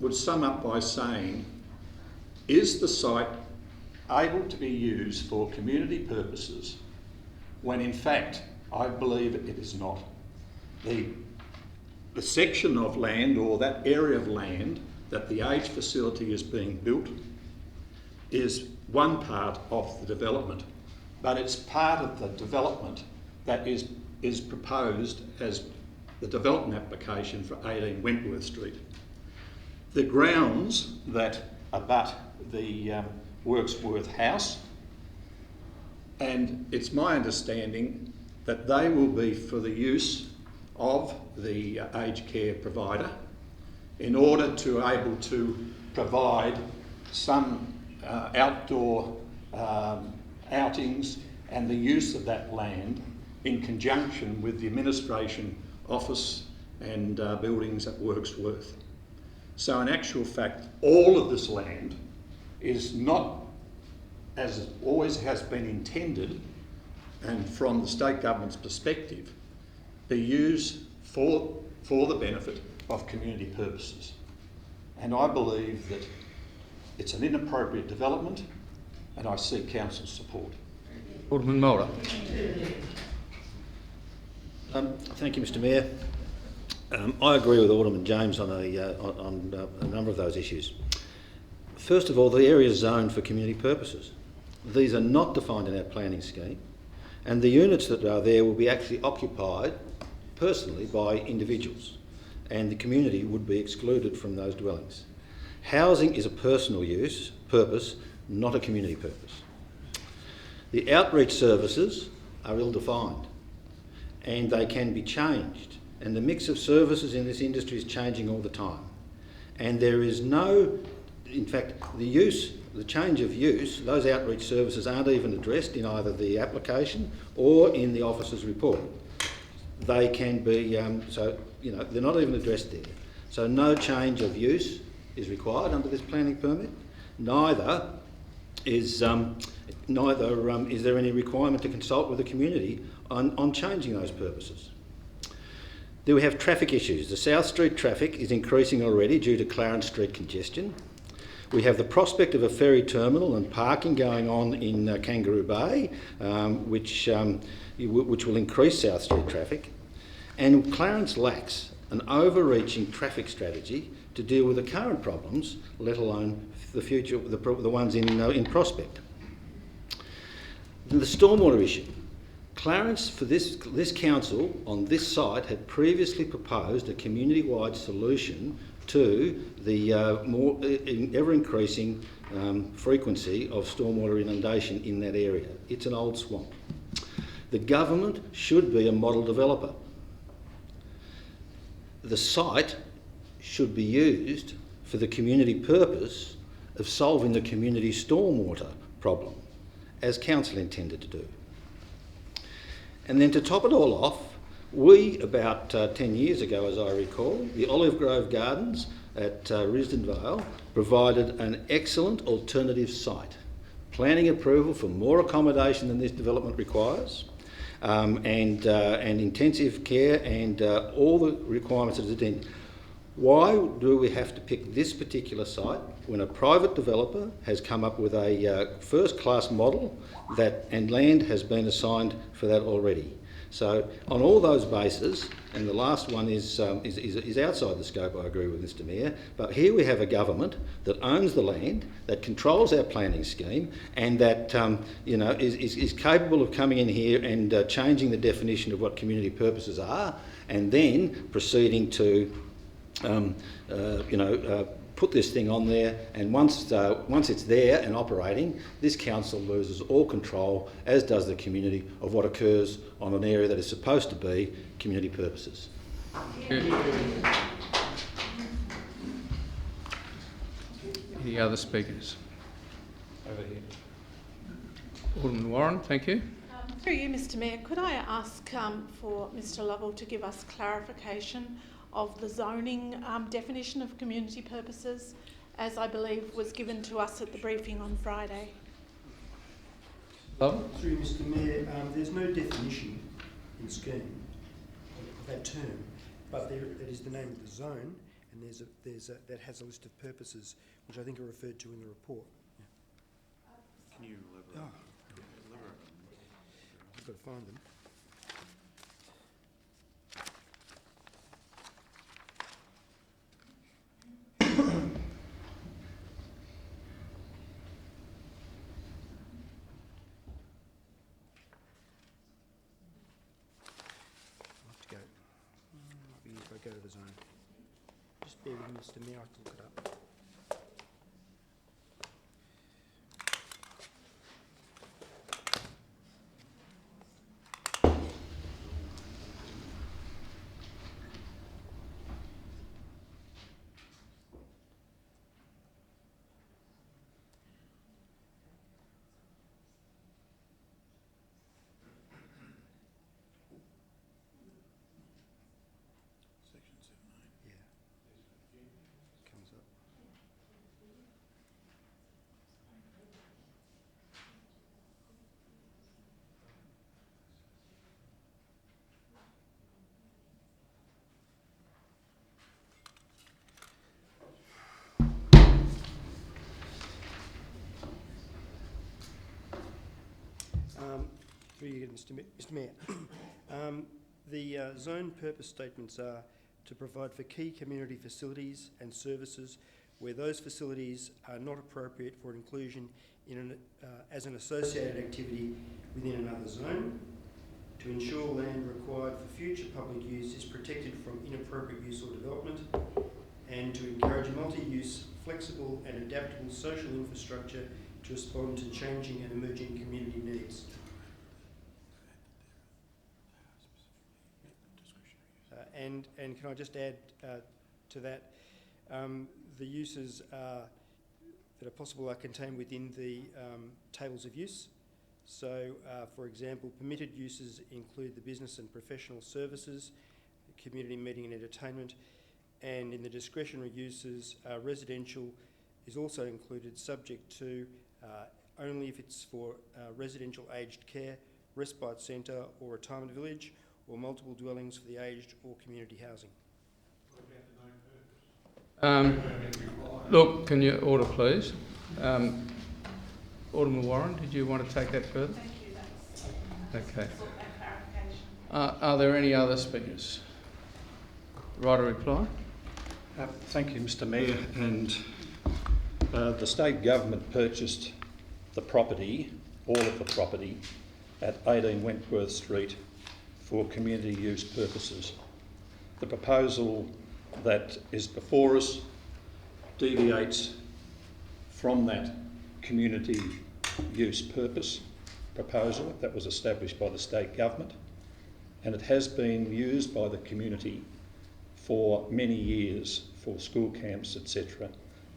S4: would sum up by saying, is the site able to be used for community purposes when in fact I believe it is not? The section of land, or that area of land that the aged facility is being built, is one part of the development, but it's part of the development that is proposed as the development application for 18 Wentworth Street. The grounds that abut the Wirksworth House, and it's my understanding that they will be for the use of the aged care provider in order to able to provide some outdoor outings and the use of that land in conjunction with the administration office and buildings at Wirksworth. So in actual fact, all of this land is not, as it always has been intended, and from the state government's perspective, be used for the benefit of community purposes. And I believe that it's an inappropriate development, and I seek council's support.
S1: Alderman Mulder.
S12: Thank you, Mr. Mayor. I agree with Alderman James on a number of those issues. First of all, the area is zoned for community purposes. These are not defined in our planning scheme, and the units that are there will be actually occupied personally by individuals, and the community would be excluded from those dwellings. Housing is a personal purpose, not a community purpose. The outreach services are ill-defined, and they can be changed, and the mix of services in this industry is changing all the time. And there is no, in fact, the change of use, those outreach services aren't even addressed in either the application or in the officer's report. They can be, they're not even addressed there. So no change of use is required under this planning permit. Neither is there any requirement to consult with the community on changing those purposes. Then we have traffic issues. The South Street traffic is increasing already due to Clarence Street congestion. We have the prospect of a ferry terminal and parking going on in Kangaroo Bay, which will increase South Street traffic. And Clarence lacks an overreaching traffic strategy to deal with the current problems, let alone the future, the ones in prospect. The stormwater issue. Clarence, for this council on this site, had previously proposed a community-wide solution to the ever-increasing frequency of stormwater inundation in that area. It's an old swamp. The government should be a model developer. the site should be used for the community purpose of solving the community stormwater problem, as council intended to do. And then to top it all off, we, about 10 years ago, as I recall, the Olive Grove Gardens at Risdon Vale provided an excellent alternative site. Planning approval for more accommodation than this development requires, and intensive care and all the requirements that it in. Why do we have to pick this particular site when a private developer has come up with a first-class model and land has been assigned for that already? So on all those bases, and the last one is outside the scope, I agree with Mr Mayor, but here we have a government that owns the land, that controls our planning scheme, and that is capable of coming in here and changing the definition of what community purposes are, and then proceeding to put this thing on there, and once it's there and operating, this council loses all control, as does the community, of what occurs on an area that is supposed to be community purposes.
S1: Any other speakers? Over here. Alderman Warren, thank you.
S13: Through you, Mr Mayor, could I ask for Mr Lovell to give us clarification of the zoning definition of community purposes, as I believe was given to us at the briefing on Friday?
S1: Lovell?
S5: Through you, Mr Mayor, there's no definition in scheme of that term, but it is the name of the zone, and that has a list of purposes which I think are referred to in the report. Yeah.
S2: Can you elaborate?
S5: I've got to find them. Go to the zone. Just bear with me, Mr Mayor, I can look it up. Through you, Mr Mayor. The zone purpose statements are to provide for key community facilities and services where those facilities are not appropriate for inclusion in as an associated activity within another zone, to ensure land required for future public use is protected from inappropriate use or development, and to encourage multi-use, flexible and adaptable social infrastructure to respond to changing and emerging community needs. And can I just add to that, the uses that are possible are contained within the tables of use. So, for example, permitted uses include the business and professional services, community meeting and entertainment, and in the discretionary uses, residential is also included, subject to only if it's for residential aged care, respite centre or retirement village, or multiple dwellings for the aged or community housing.
S1: Look, can you order, please? Alderman Warren, did you want to take that further?
S13: Thank you.
S1: Okay. Are there any other speakers? Right, a reply?
S4: Thank you, Mr Mayor. And the state government purchased the property, all of the property, at 18 Wentworth Street for community use purposes. The proposal that is before us deviates from that community use purpose proposal that was established by the state government, and it has been used by the community for many years for school camps, etc.,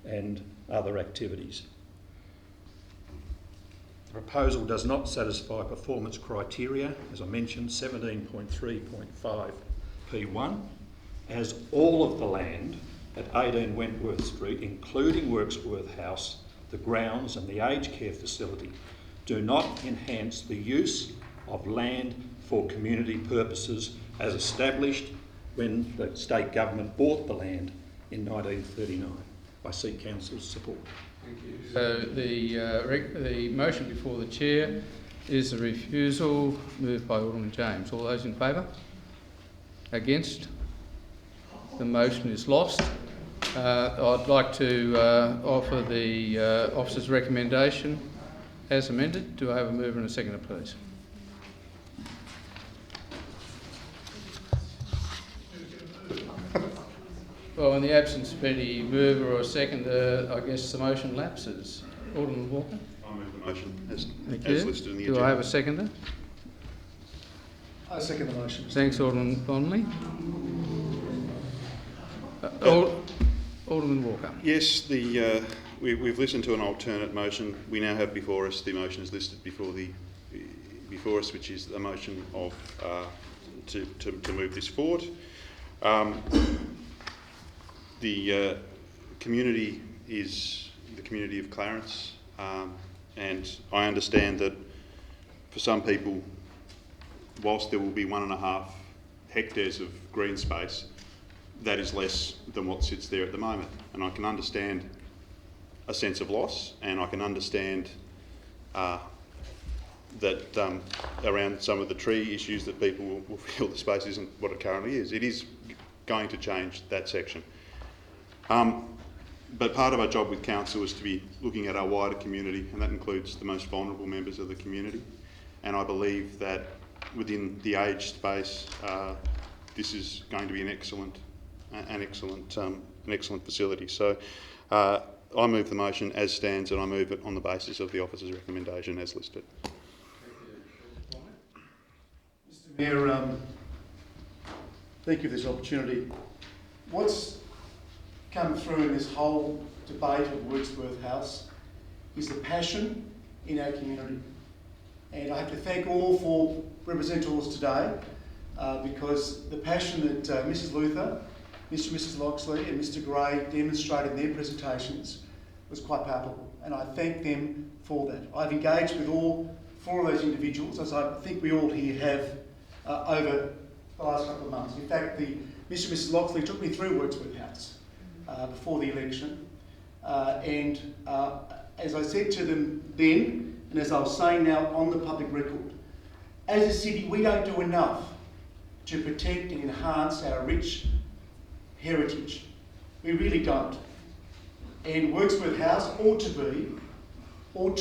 S4: and other activities. The proposal does not satisfy performance criteria, as I mentioned, 17.3.5 P1, as all of the land at 18 Wentworth Street, including Wirksworth House, the grounds and the aged care facility, do not enhance the use of land for community purposes as established when the state government bought the land in 1939. I seek Council's support.
S1: Thank you. So the motion before the chair is the refusal moved by Alderman James. All those in favour? Against? The motion is lost. I'd like to offer the officer's recommendation as amended. Do I have a mover and a seconder, please? Well, in the absence of any mover or seconder, I guess the motion lapses. Alderman Walker?
S2: I move the motion as listed in the
S1: agenda. Do I have a seconder?
S14: I second the motion.
S1: Thanks, Alderman Bonnelly. Alderman Walker.
S2: Yes, we've listened to an alternate motion. We now have before us the motion is listed before us, which is a motion of to move this forward. The community is the community of Clarence, and I understand that for some people, whilst there will be 1.5 hectares of green space, that is less than what sits there at the moment. And I can understand a sense of loss, and I can understand that around some of the tree issues that people will feel the space isn't what it currently is. It is going to change that section. But part of our job with council is to be looking at our wider community, and that includes the most vulnerable members of the community. And I believe that within the aged space, this is going to be an excellent facility. So I move the motion as stands, and I move it on the basis of the officer's recommendation as listed.
S14: Mr. Mayor, thank you for this opportunity. What's come through in this whole debate of Wirksworth House is the passion in our community. And I have to thank all 4 representatives today because the passion that Mrs. Luther, Mr. and Mrs. Loxley and Mr. Gray demonstrated in their presentations was quite palpable, and I thank them for that. I've engaged with all 4 of those individuals, as I think we all here have over the last couple of months. In fact, Mr. and Mrs. Loxley took me through Wirksworth House before the election, and as I said to them then, and as I was saying now on the public record, as a city we don't do enough to protect and enhance our rich heritage. We really don't. And Wirksworth House ought to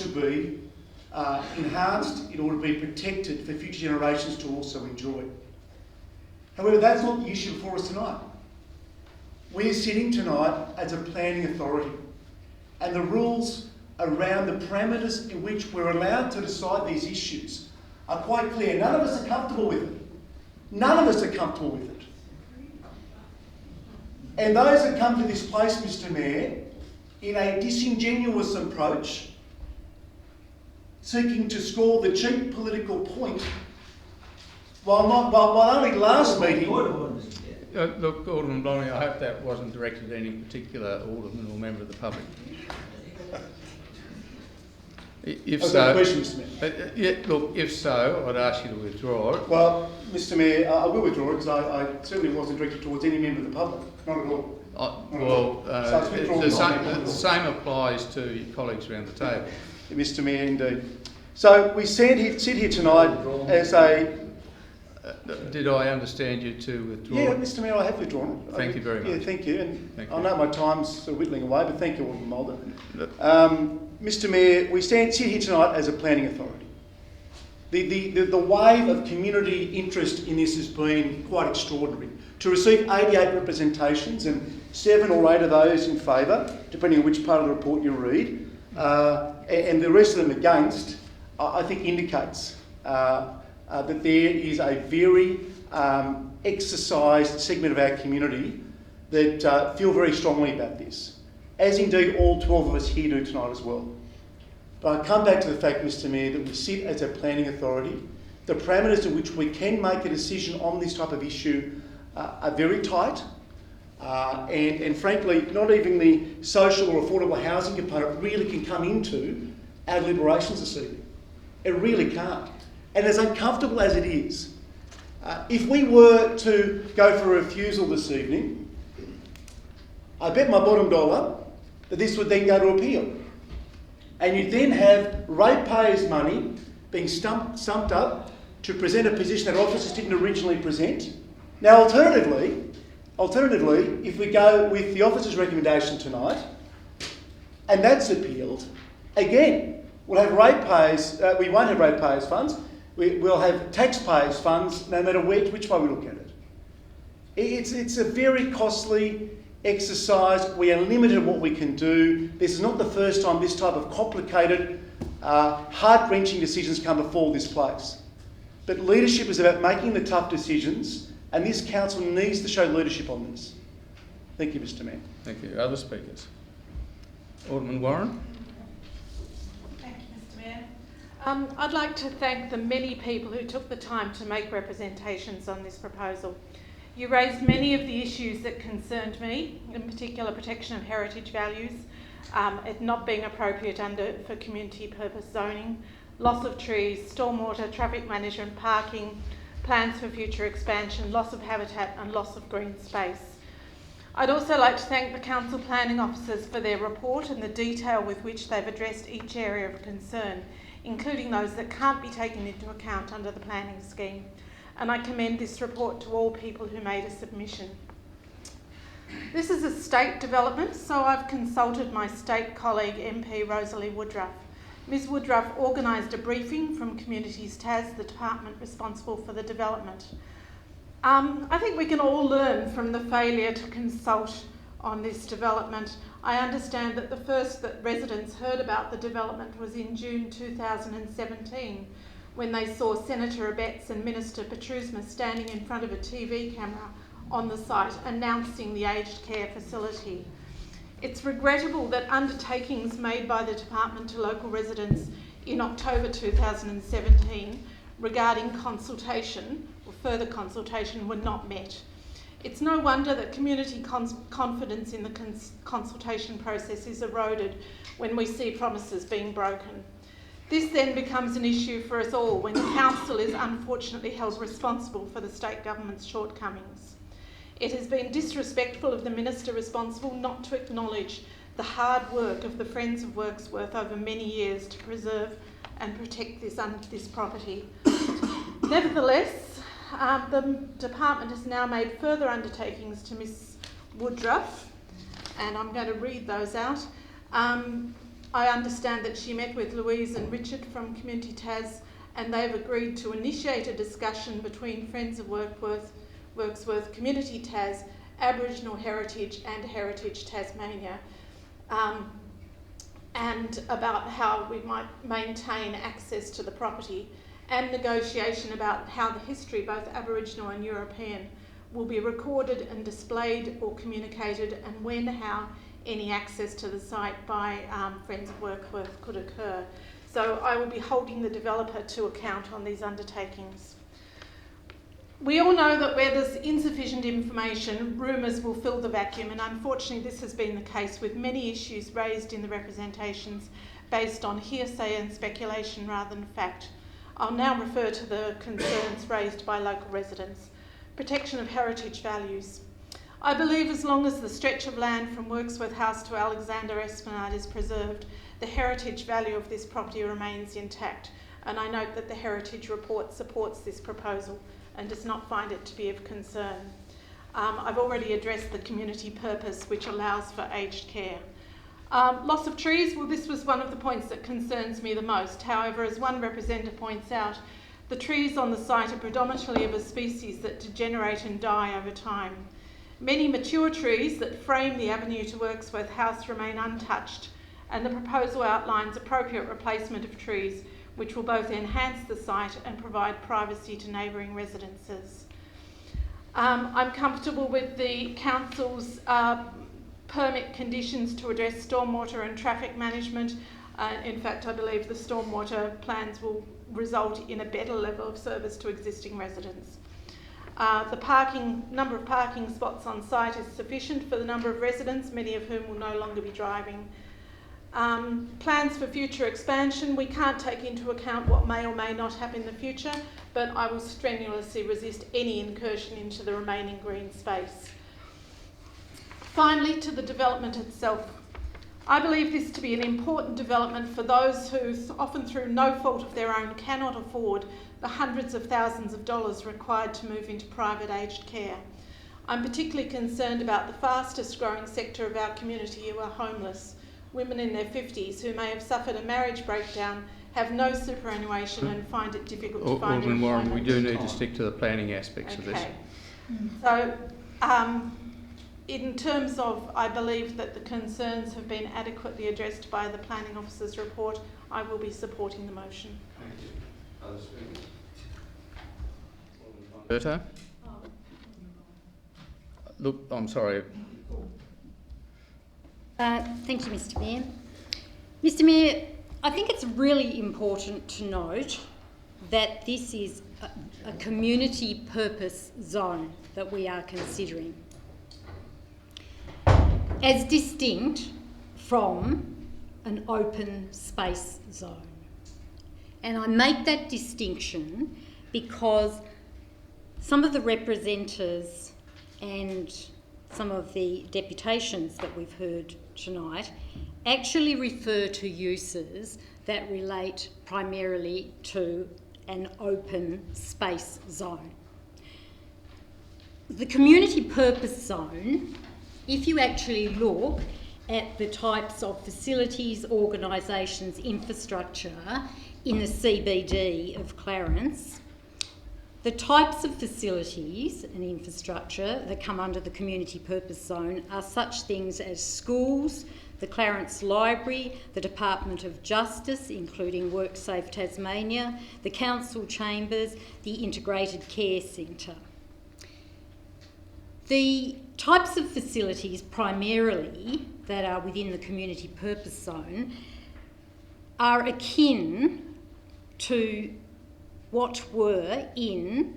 S14: be enhanced in order to be protected for future generations to also enjoy. However, that's not the issue before us tonight. We are sitting tonight as a planning authority, and the rules around the parameters in which we're allowed to decide these issues are quite clear. None of us are comfortable with it. None of us are comfortable with it. And those that come to this place, Mr. Mayor, in a disingenuous approach, seeking to score the cheap political point, while only last meeting...
S1: Look, Alderman Bonnelly, I hope that wasn't directed at any particular alderman or member of the public. If so, if so, I'd ask you to withdraw it.
S14: Well, Mr. Mayor, I will withdraw it because I certainly wasn't directed towards any member of the public, not at all.
S1: The same applies to your colleagues around the table.
S14: Mr. Mayor, indeed. So we sit here tonight as a...
S1: did I understand you to withdraw?
S14: Yeah, Mr. Mayor, I have withdrawn it.
S1: Thank you very much.
S14: Yeah, thank you. And
S1: thank
S14: I know my time's sort of whittling away, but thank you, Alderman Mulder. Mr. Mayor, we sit here tonight as a planning authority. The wave of community interest in this has been quite extraordinary. To receive 88 representations and 7 or 8 of those in favour, depending on which part of the report you read, and the rest of them against, I think indicates that there is a very exercised segment of our community that feel very strongly about this, as indeed all 12 of us here do tonight as well. But I come back to the fact, Mr Mayor, that we sit as a planning authority. The parameters in which we can make a decision on this type of issue are very tight, and frankly, not even the social or affordable housing component really can come into our deliberations this evening. It really can't. And as uncomfortable as it is, if we were to go for a refusal this evening, I bet my bottom dollar that this would then go to appeal. And you'd then have ratepayers' money being stumped up to present a position that officers didn't originally present. Now, alternatively, if we go with the officer's recommendation tonight, and that's appealed, again, we'll have ratepayers. We won't have ratepayers' funds. We'll have taxpayers' funds, no matter which way we look at it. It's a very costly exercise. We are limited in what we can do. This is not the first time this type of complicated, heart-wrenching decisions come before this place. But leadership is about making the tough decisions, and this council needs to show leadership on this. Thank you, Mr Mayor.
S1: Thank you. Other speakers? Alderman Warren.
S13: Thank you, Mr Mayor. I'd like to thank the many people who took the time to make representations on this proposal. You raised many of the issues that concerned me, in particular protection of heritage values, it not being appropriate for community purpose zoning, loss of trees, stormwater, traffic management, parking, plans for future expansion, loss of habitat and loss of green space. I'd also like to thank the council planning officers for their report and the detail with which they've addressed each area of concern, including those that can't be taken into account under the planning scheme. And I commend this report to all people who made a submission. This is a state development, so I've consulted my state colleague MP Rosalie Woodruff. Ms Woodruff organised a briefing from Communities Tas, the department responsible for the development. I think we can all learn from the failure to consult on this development. I understand that the first that residents heard about the development was in June 2017, when they saw Senator Abetz and Minister Petrusma standing in front of a TV camera on the site announcing the aged care facility. It's regrettable that undertakings made by the department to local residents in October 2017 regarding consultation or further consultation were not met. It's no wonder that community confidence in the consultation process is eroded when we see promises being broken. This then becomes an issue for us all when the council is unfortunately held responsible for the state government's shortcomings. It has been disrespectful of the minister responsible not to acknowledge the hard work of the Friends of Wirksworth over many years to preserve and protect this property. Nevertheless, the department has now made further undertakings to Ms Woodruff, and I'm going to read those out. I understand that she met with Louise and Richard from Community Tas, and they've agreed to initiate a discussion between Friends of Wirksworth, Community Tas, Aboriginal Heritage and Heritage Tasmania, and about how we might maintain access to the property, and negotiation about how the history, both Aboriginal and European, will be recorded and displayed or communicated, and when, how any access to the site by Friends of Wirksworth could occur. So I will be holding the developer to account on these undertakings. We all know that where there's insufficient information, rumours will fill the vacuum, and unfortunately this has been the case with many issues raised in the representations based on hearsay and speculation rather than fact. I'll now refer to the concerns raised by local residents. Protection of heritage values. I believe as long as the stretch of land from Wirksworth House to Alexander Esplanade is preserved, the heritage value of this property remains intact, and I note that the Heritage Report supports this proposal and does not find it to be of concern. I've already addressed the community purpose, which allows for aged care. Loss of trees, well, this was one of the points that concerns me the most. However, as one representative points out, the trees on the site are predominantly of a species that degenerate and die over time. Many mature trees that frame the avenue to Wirksworth House remain untouched, and the proposal outlines appropriate replacement of trees which will both enhance the site and provide privacy to neighbouring residences. I'm comfortable with the council's permit conditions to address stormwater and traffic management. In fact, I believe the stormwater plans will result in a better level of service to existing residents. The number of parking spots on site is sufficient for the number of residents, many of whom will no longer be driving. Plans for future expansion, we can't take into account what may or may not happen in the future, but I will strenuously resist any incursion into the remaining green space. Finally, to the development itself. I believe this to be an important development for those who, often through no fault of their own, cannot afford the hundreds of thousands of dollars required to move into private aged care. I'm particularly concerned about the fastest growing sector of our community who are homeless, women in their 50s who may have suffered a marriage breakdown, have no superannuation and find it difficult to find
S1: Alderman
S13: employment.
S1: Warren, we do need to stick to the planning aspects of this.
S13: So, in terms of, I believe that the concerns have been adequately addressed by the Planning Officer's report. I will be supporting the motion.
S12: Thank you. Other speakers?
S1: Berto? Look, I'm sorry.
S15: Thank you, Mr. Mayor. Mr. Mayor, I think it's really important to note that this is a community purpose zone that we are considering, as distinct from an open space zone. And I make that distinction because some of the representatives and some of the deputations that we've heard tonight actually refer to uses that relate primarily to an open space zone. The community purpose zone, if you actually look at the types of facilities, organisations, infrastructure in the CBD of Clarence, the types of facilities and infrastructure that come under the community purpose zone are such things as schools, the Clarence Library, the Department of Justice, including WorkSafe Tasmania, the council chambers, the Integrated Care Centre. The types of facilities primarily that are within the community purpose zone are akin to what were in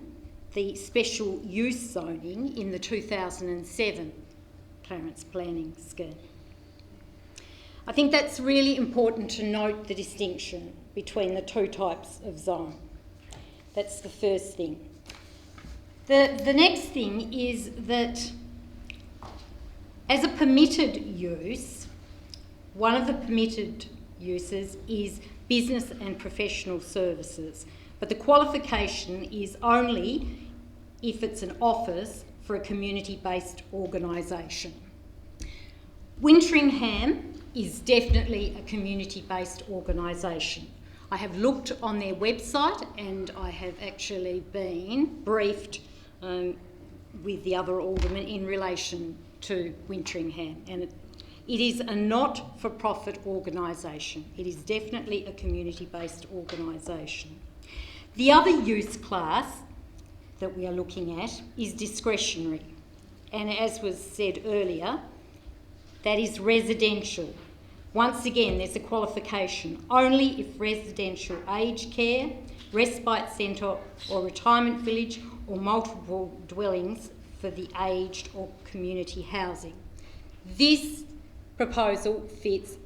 S15: the special use zoning in the 2007 Clarence Planning Scheme. I think that's really important to note the distinction between the two types of zone. That's the first thing. The next thing is that as a permitted use, one of the permitted uses is business and professional services, but the qualification is only if it's an office for a community-based organisation. Winteringham is definitely a community-based organisation. I have looked on their website and I have actually been briefed with the other aldermen in relation to Winteringham, and it is a not-for-profit organisation. It is definitely a community-based organisation. The other use class that we are looking at is discretionary, and as was said earlier, that is residential. Once again, there's a qualification only if residential aged care, respite centre or retirement village or multiple dwellings for the aged or community housing. This proposal fits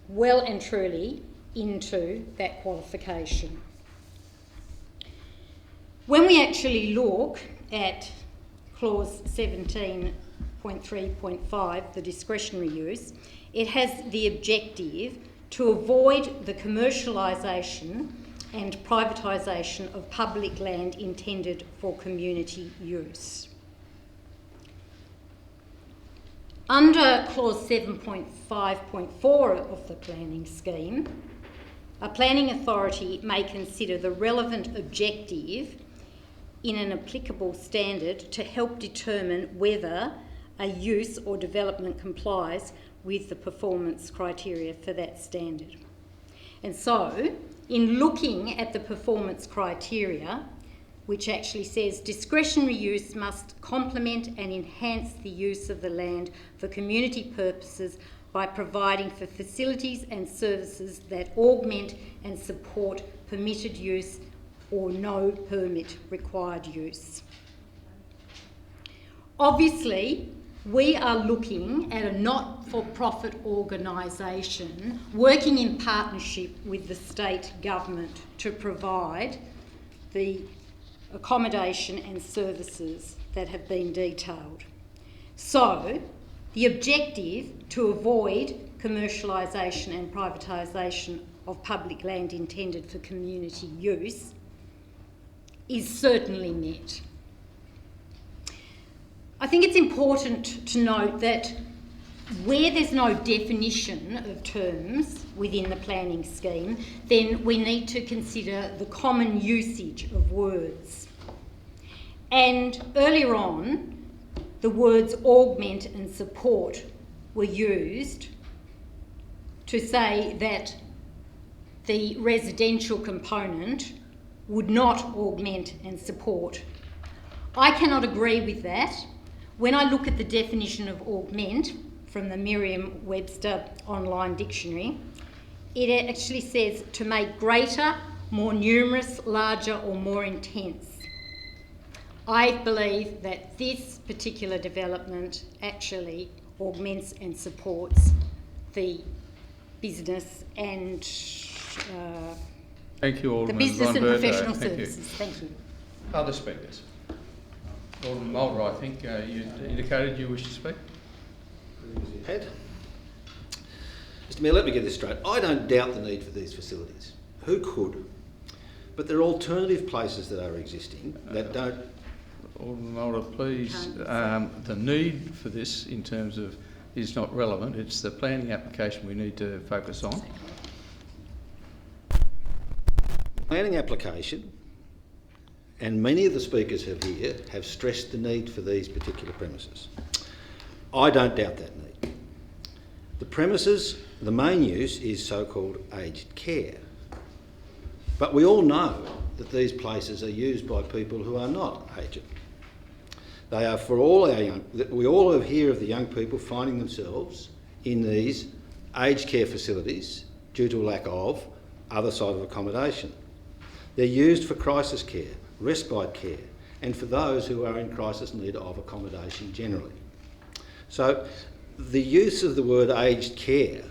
S15: well and truly into that qualification. When we actually look at clause 17.3.5, the discretionary use, it has the objective to avoid the commercialisation and privatisation of public land intended for community use. Under clause 7.5.4 of the planning scheme, a planning authority may consider the relevant objective in an applicable standard to help determine whether a use or development complies with the performance criteria for that standard. And so, in looking at the performance criteria, which actually says discretionary use must complement and enhance the use of the land for community purposes by providing for facilities and services that augment and support permitted use or no permit required use. Obviously, we are looking at a not-for-profit organisation working in partnership with the state government to provide the accommodation and services that have been detailed. So, the objective to avoid commercialisation and privatisation of public land intended for community use is certainly met. I think it's important to note that where there's no definition of terms within the planning scheme, then we need to consider the common usage of words. And earlier on, the words augment and support were used to say that the residential component would not augment and support. I cannot agree with that. When I look at the definition of augment from the Merriam-Webster online dictionary, it actually says to make greater, more numerous, larger or more intense. I believe that this particular development actually augments and supports the business and
S1: thank you,
S15: the business and
S1: Lomberto.
S15: professional
S1: Thank
S15: services.
S1: You.
S15: Thank you.
S1: Other speakers? Alderman Mulder, I think you indicated you wish to speak.
S12: Pat? Mr Mayor, let me get this straight. I don't doubt the need for these facilities. Who could? But there are alternative places that are existing that don't...
S1: Alderman Mulder, please. The need for this in terms of is not relevant. It's the planning application we need to focus on.
S12: Planning application, and many of the speakers here have stressed the need for these particular premises. I don't doubt that need. The premises, the main use is so-called aged care. But we all know that these places are used by people who are not aged. They are for all our young... We all hear of the young people finding themselves in these aged care facilities due to a lack of other side of accommodation. They're used for crisis care, respite care, and for those who are in crisis need of accommodation generally. So the use of the word aged care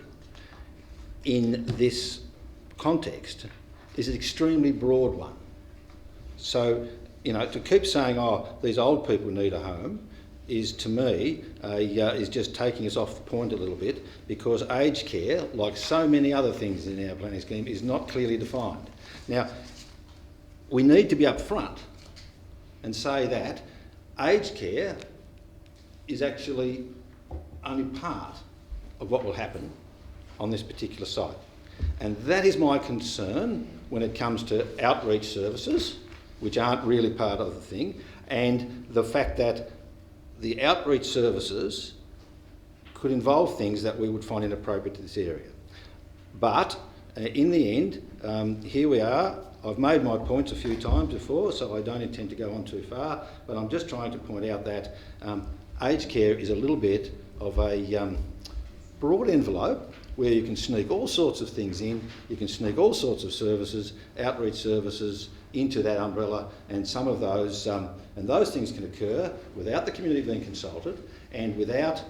S12: in this context is an extremely broad one. So, you know, to keep saying, oh, these old people need a home is, to me, is just taking us off the point a little bit, because aged care, like so many other things in our planning scheme, is not clearly defined. Now, we need to be upfront and say that aged care is actually only part of what will happen on this particular site. And that is my concern when it comes to outreach services, which aren't really part of the thing, and the fact that the outreach services could involve things that we would find inappropriate to this area. But in the end, here we are. I've made my points a few times before, so I don't intend to go on too far, but I'm just trying to point out that aged care is a little bit of a broad envelope where you can sneak all sorts of things in, you can sneak all sorts of services, outreach services, into that umbrella, and some of those, and those things can occur without the community being consulted and without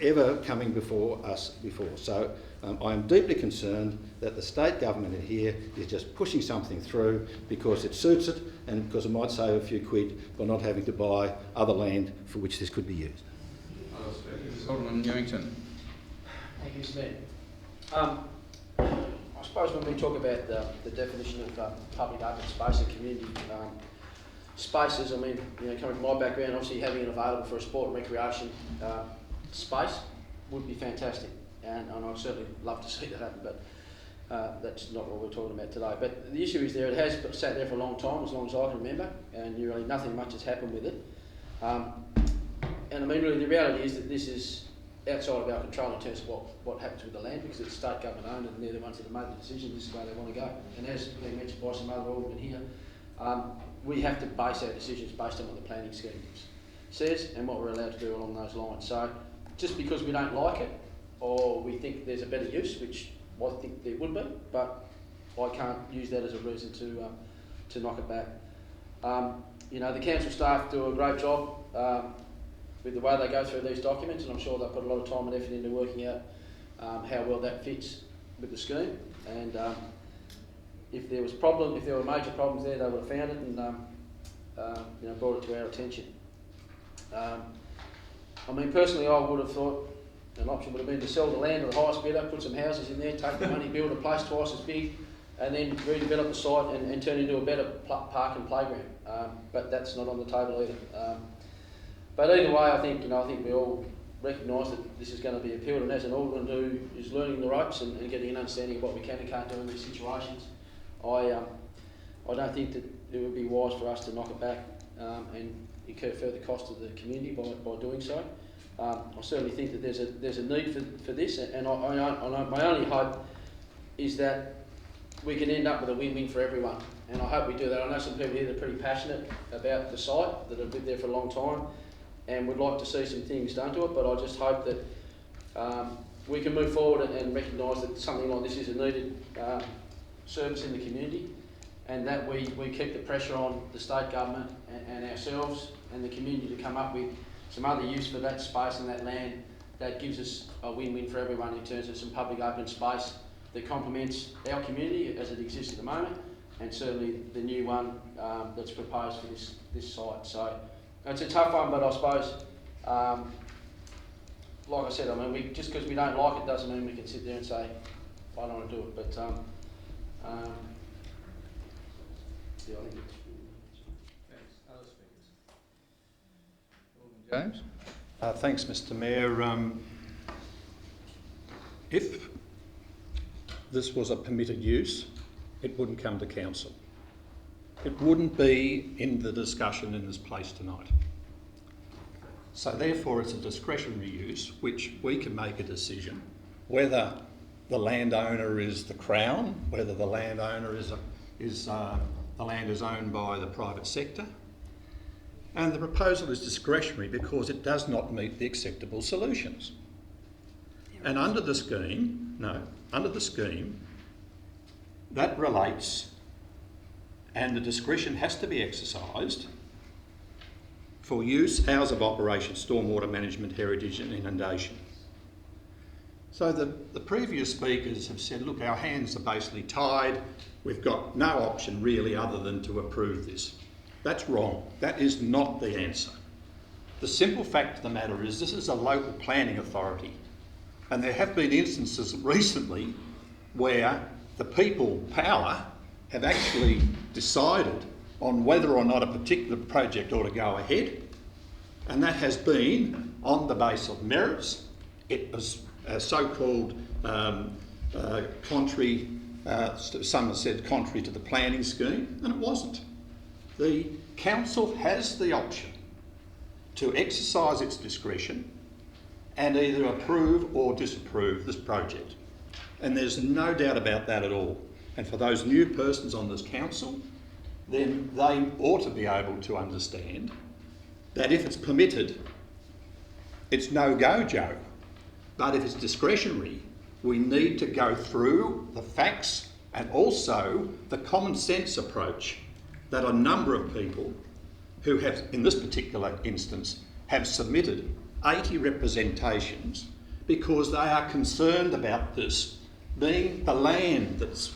S12: ever coming before us before. So I am deeply concerned that the state government here is just pushing something through because it suits it and because it might save a few quid by not having to buy other land for which this could be used.
S1: Alderman Newington.
S10: Thank you, Mr Mayor. I suppose when we talk about the definition of public open space and community spaces, I mean, you know, coming from my background, obviously having it available for a sport and recreation space would be fantastic, and I'd certainly love to see that happen, but that's not what we're talking about today. But the issue is there, it has sat there for a long time, as long as I can remember, and really nothing much has happened with it. And I mean, really the reality is that this is outside of our control in terms of what happens with the land, because it's state government owned and they're the ones that have made the decision this is where they want to go. And as been mentioned by some other aldermen here, we have to base our decisions based on what the planning scheme says and what we're allowed to do along those lines. So just because we don't like it or we think there's a better use, which I think there would be, but I can't use that as a reason to knock it back. You know, the council staff do a great job with the way they go through these documents, and I'm sure they put a lot of time and effort into working out how well that fits with the scheme. And if there were major problems there, they would have found it and you know, brought it to our attention. I mean, personally, I would have thought an option would have been to sell the land to the highest bidder, put some houses in there, take the money, build a place twice as big, and then redevelop the site and turn into a better park and playground. But that's not on the table either. But either way, I think we all recognise that this is going to be appealed, and as an alderman who is learning the ropes and getting an understanding of what we can and can't do in these situations, I don't think that it would be wise for us to knock it back and incur further cost to the community by doing so. I certainly think that there's a need for this, and my only hope is that we can end up with a win-win for everyone, and I hope we do that. I know some people here that are pretty passionate about the site, that have lived there for a long time, and would like to see some things done to it, but I just hope that we can move forward and recognise that something like this is a needed service in the community, and that we keep the pressure on the state government and ourselves and the community to come up with some other use for that space and that land that gives us a win-win for everyone in terms of some public open space that complements our community as it exists at the moment, and certainly the new one that's proposed for this site. So it's a tough one, but I suppose, like I said, I mean, just because we don't like it doesn't mean we can sit there and say, I don't want to do it. But yeah, I think it's...
S1: Thanks. Other speakers? Alderman James?
S4: Thanks, Mr Mayor. If this was a permitted use, it wouldn't come to council. It wouldn't be in the discussion in this place tonight. So therefore it's a discretionary use which we can make a decision whether the landowner is the Crown, whether the landowner the land is owned by the private sector. And the proposal is discretionary because it does not meet the acceptable solutions. And under the scheme, that relates, and the discretion has to be exercised for use, hours of operation, stormwater management, heritage and inundation. So the previous speakers have said, look, our hands are basically tied. We've got no option really other than to approve this. That's wrong. That is not the answer. The simple fact of the matter is this is a local planning authority, and there have been instances recently where the people power have actually decided on whether or not a particular project ought to go ahead, and that has been on the basis of merits. It was so-called contrary, some have said contrary to the planning scheme, and it wasn't. The council has the option to exercise its discretion and either approve or disapprove this project. And there's no doubt about that at all. And for those new persons on this council, then they ought to be able to understand that if it's permitted, it's no-go, Joe. But if it's discretionary, we need to go through the facts and also the common sense approach that a number of people who have, in this particular instance, have submitted 80 representations because they are concerned about this being the land that's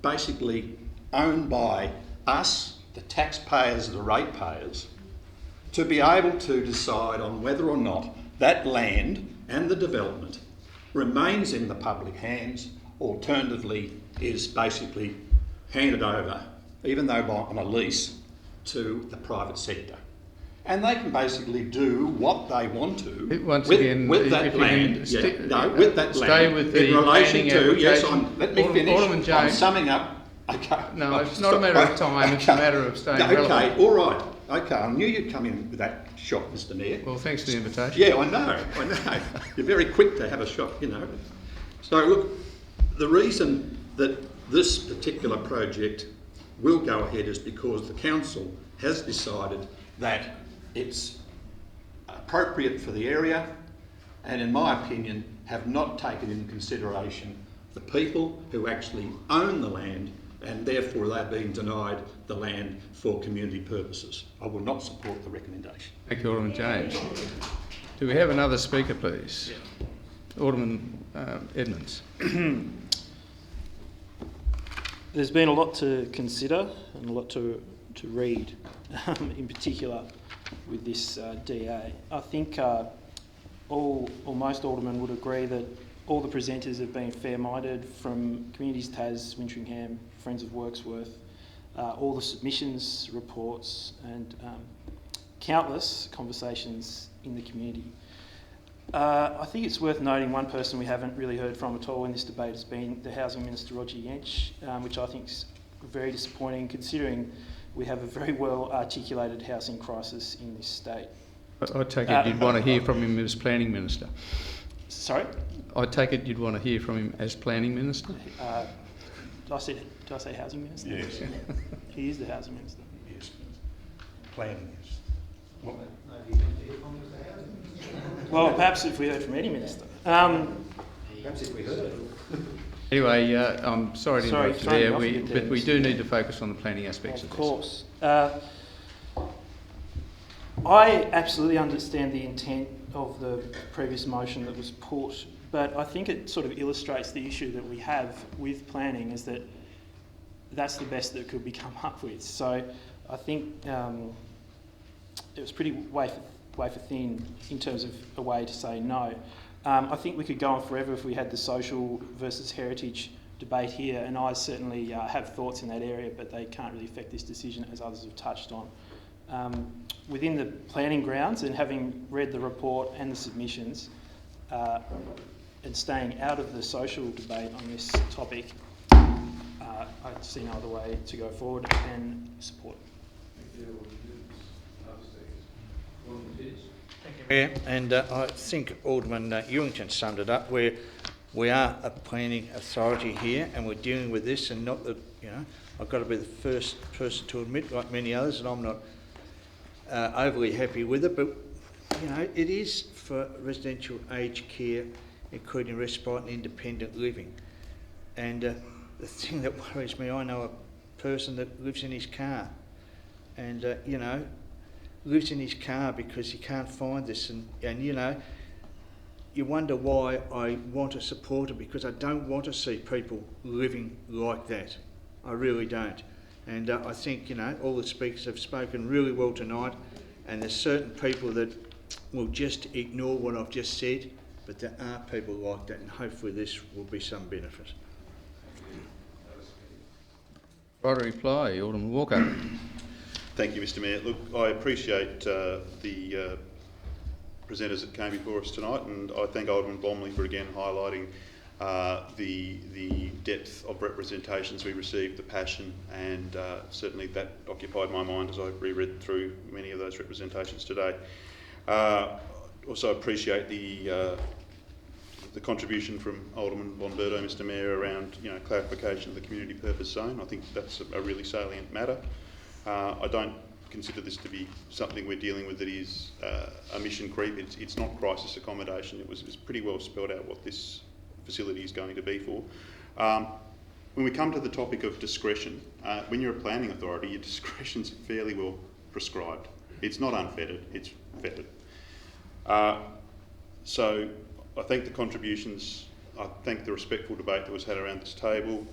S4: basically owned by us, the taxpayers, the ratepayers, to be able to decide on whether or not that land and the development remains in the public hands, alternatively is basically handed over, even though on a lease, to the private sector. And they can basically do what they want to with that land. With that land.
S1: Stay with the
S4: in relation to, yes,
S1: application.
S4: let me finish.
S1: Alderman James.
S4: I'm summing up.
S12: Okay.
S1: No, it's not a matter of time, it's a matter of staying relevant.
S12: Okay, all right. Okay, I knew you'd come in with that shot, Mr Mayor.
S1: Well, thanks for the invitation.
S12: Yeah, I know. You're very quick to have a shot, you know. So look, the reason that this particular project will go ahead is because the council has decided that it's appropriate for the area and, in my opinion, have not taken into consideration the people who actually own the land and therefore they're being denied the land for community purposes. I will not support the recommendation.
S1: Thank you, Alderman James. Do we have another speaker, please? Yeah. Alderman Edmonds.
S16: There's been a lot to consider and a lot to read, in particular with this DA. I think all or most aldermen would agree that all the presenters have been fair-minded, from Communities Tas, Wintringham, Friends of Wirksworth, all the submissions, reports and countless conversations in the community. I think it's worth noting one person we haven't really heard from at all in this debate has been the Housing Minister, Roger Yench, which I think is very disappointing considering we have a very well articulated housing crisis in this state.
S1: I take it you'd want to hear from him as Planning Minister.
S16: Sorry?
S1: I take it you'd want to hear from him as Planning Minister?
S16: Did I say Housing Minister?
S2: Yes.
S16: He is the Housing Minister.
S8: Yes. Planning is.
S16: Well, perhaps if we heard from any minister.
S12: Perhaps if we heard.
S1: Anyway, I'm sorry to interrupt you there, but we do need to focus on the planning aspects of this.
S16: Of course. I absolutely understand the intent of the previous motion that was put, but I think it sort of illustrates the issue that we have with planning, is that that's the best that could be come up with. So I think it was pretty wafer thin in terms of a way to say no. I think we could go on forever if we had the social versus heritage debate here, and I certainly have thoughts in that area, but they can't really affect this decision, as others have touched on. Within the planning grounds, and having read the report and the submissions, and staying out of the social debate on this topic, I see no other way to go forward and support it.
S11: Yeah, and I think Alderman Ewington summed it up, where we are a planning authority here and we're dealing with this, and not that, you know, I've got to be the first person to admit, like many others, that I'm not overly happy with it, but, you know, it is for residential aged care, including respite and independent living. And the thing that worries me, I know a person that lives in his car and, you know, lives in his car because he can't find this, and you know, you wonder why I want to support it, because I don't want to see people living like that. I really don't. And I think, you know, all the speakers have spoken really well tonight, and there's certain people that will just ignore what I've just said, but there are people like that, and hopefully this will be some benefit.
S1: Right, a reply, Alderman Walker.
S2: Thank you, Mr Mayor. Look, I appreciate the presenters that came before us tonight, and I thank Alderman Blomley for again highlighting the depth of representations we received, the passion, and certainly that occupied my mind as I reread through many of those representations today. Also appreciate the contribution from Alderman Bonberto, Mr Mayor, around, you know, clarification of the community purpose zone. I think that's a really salient matter. I don't consider this to be something we're dealing with that is a mission creep. It's not crisis accommodation. It was pretty well spelled out what this facility is going to be for. When we come to the topic of discretion, when you're a planning authority, your discretion's fairly well prescribed. It's not unfettered, it's fettered. So I thank the contributions, I thank the respectful debate that was had around this table.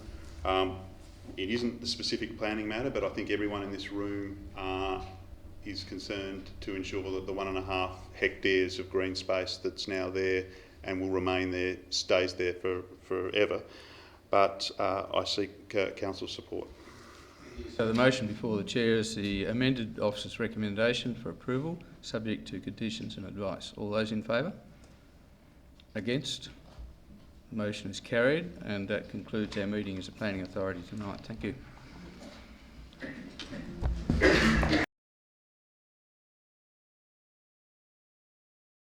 S2: It isn't the specific planning matter, but I think everyone in this room is concerned to ensure that the 1.5 hectares of green space that's now there and will remain there stays there forever. But I seek council support.
S1: So the motion before the chair is the amended officer's recommendation for approval, subject to conditions and advice. All those in favour? Against? Motion is carried, and that concludes our meeting as a planning authority tonight. Thank you.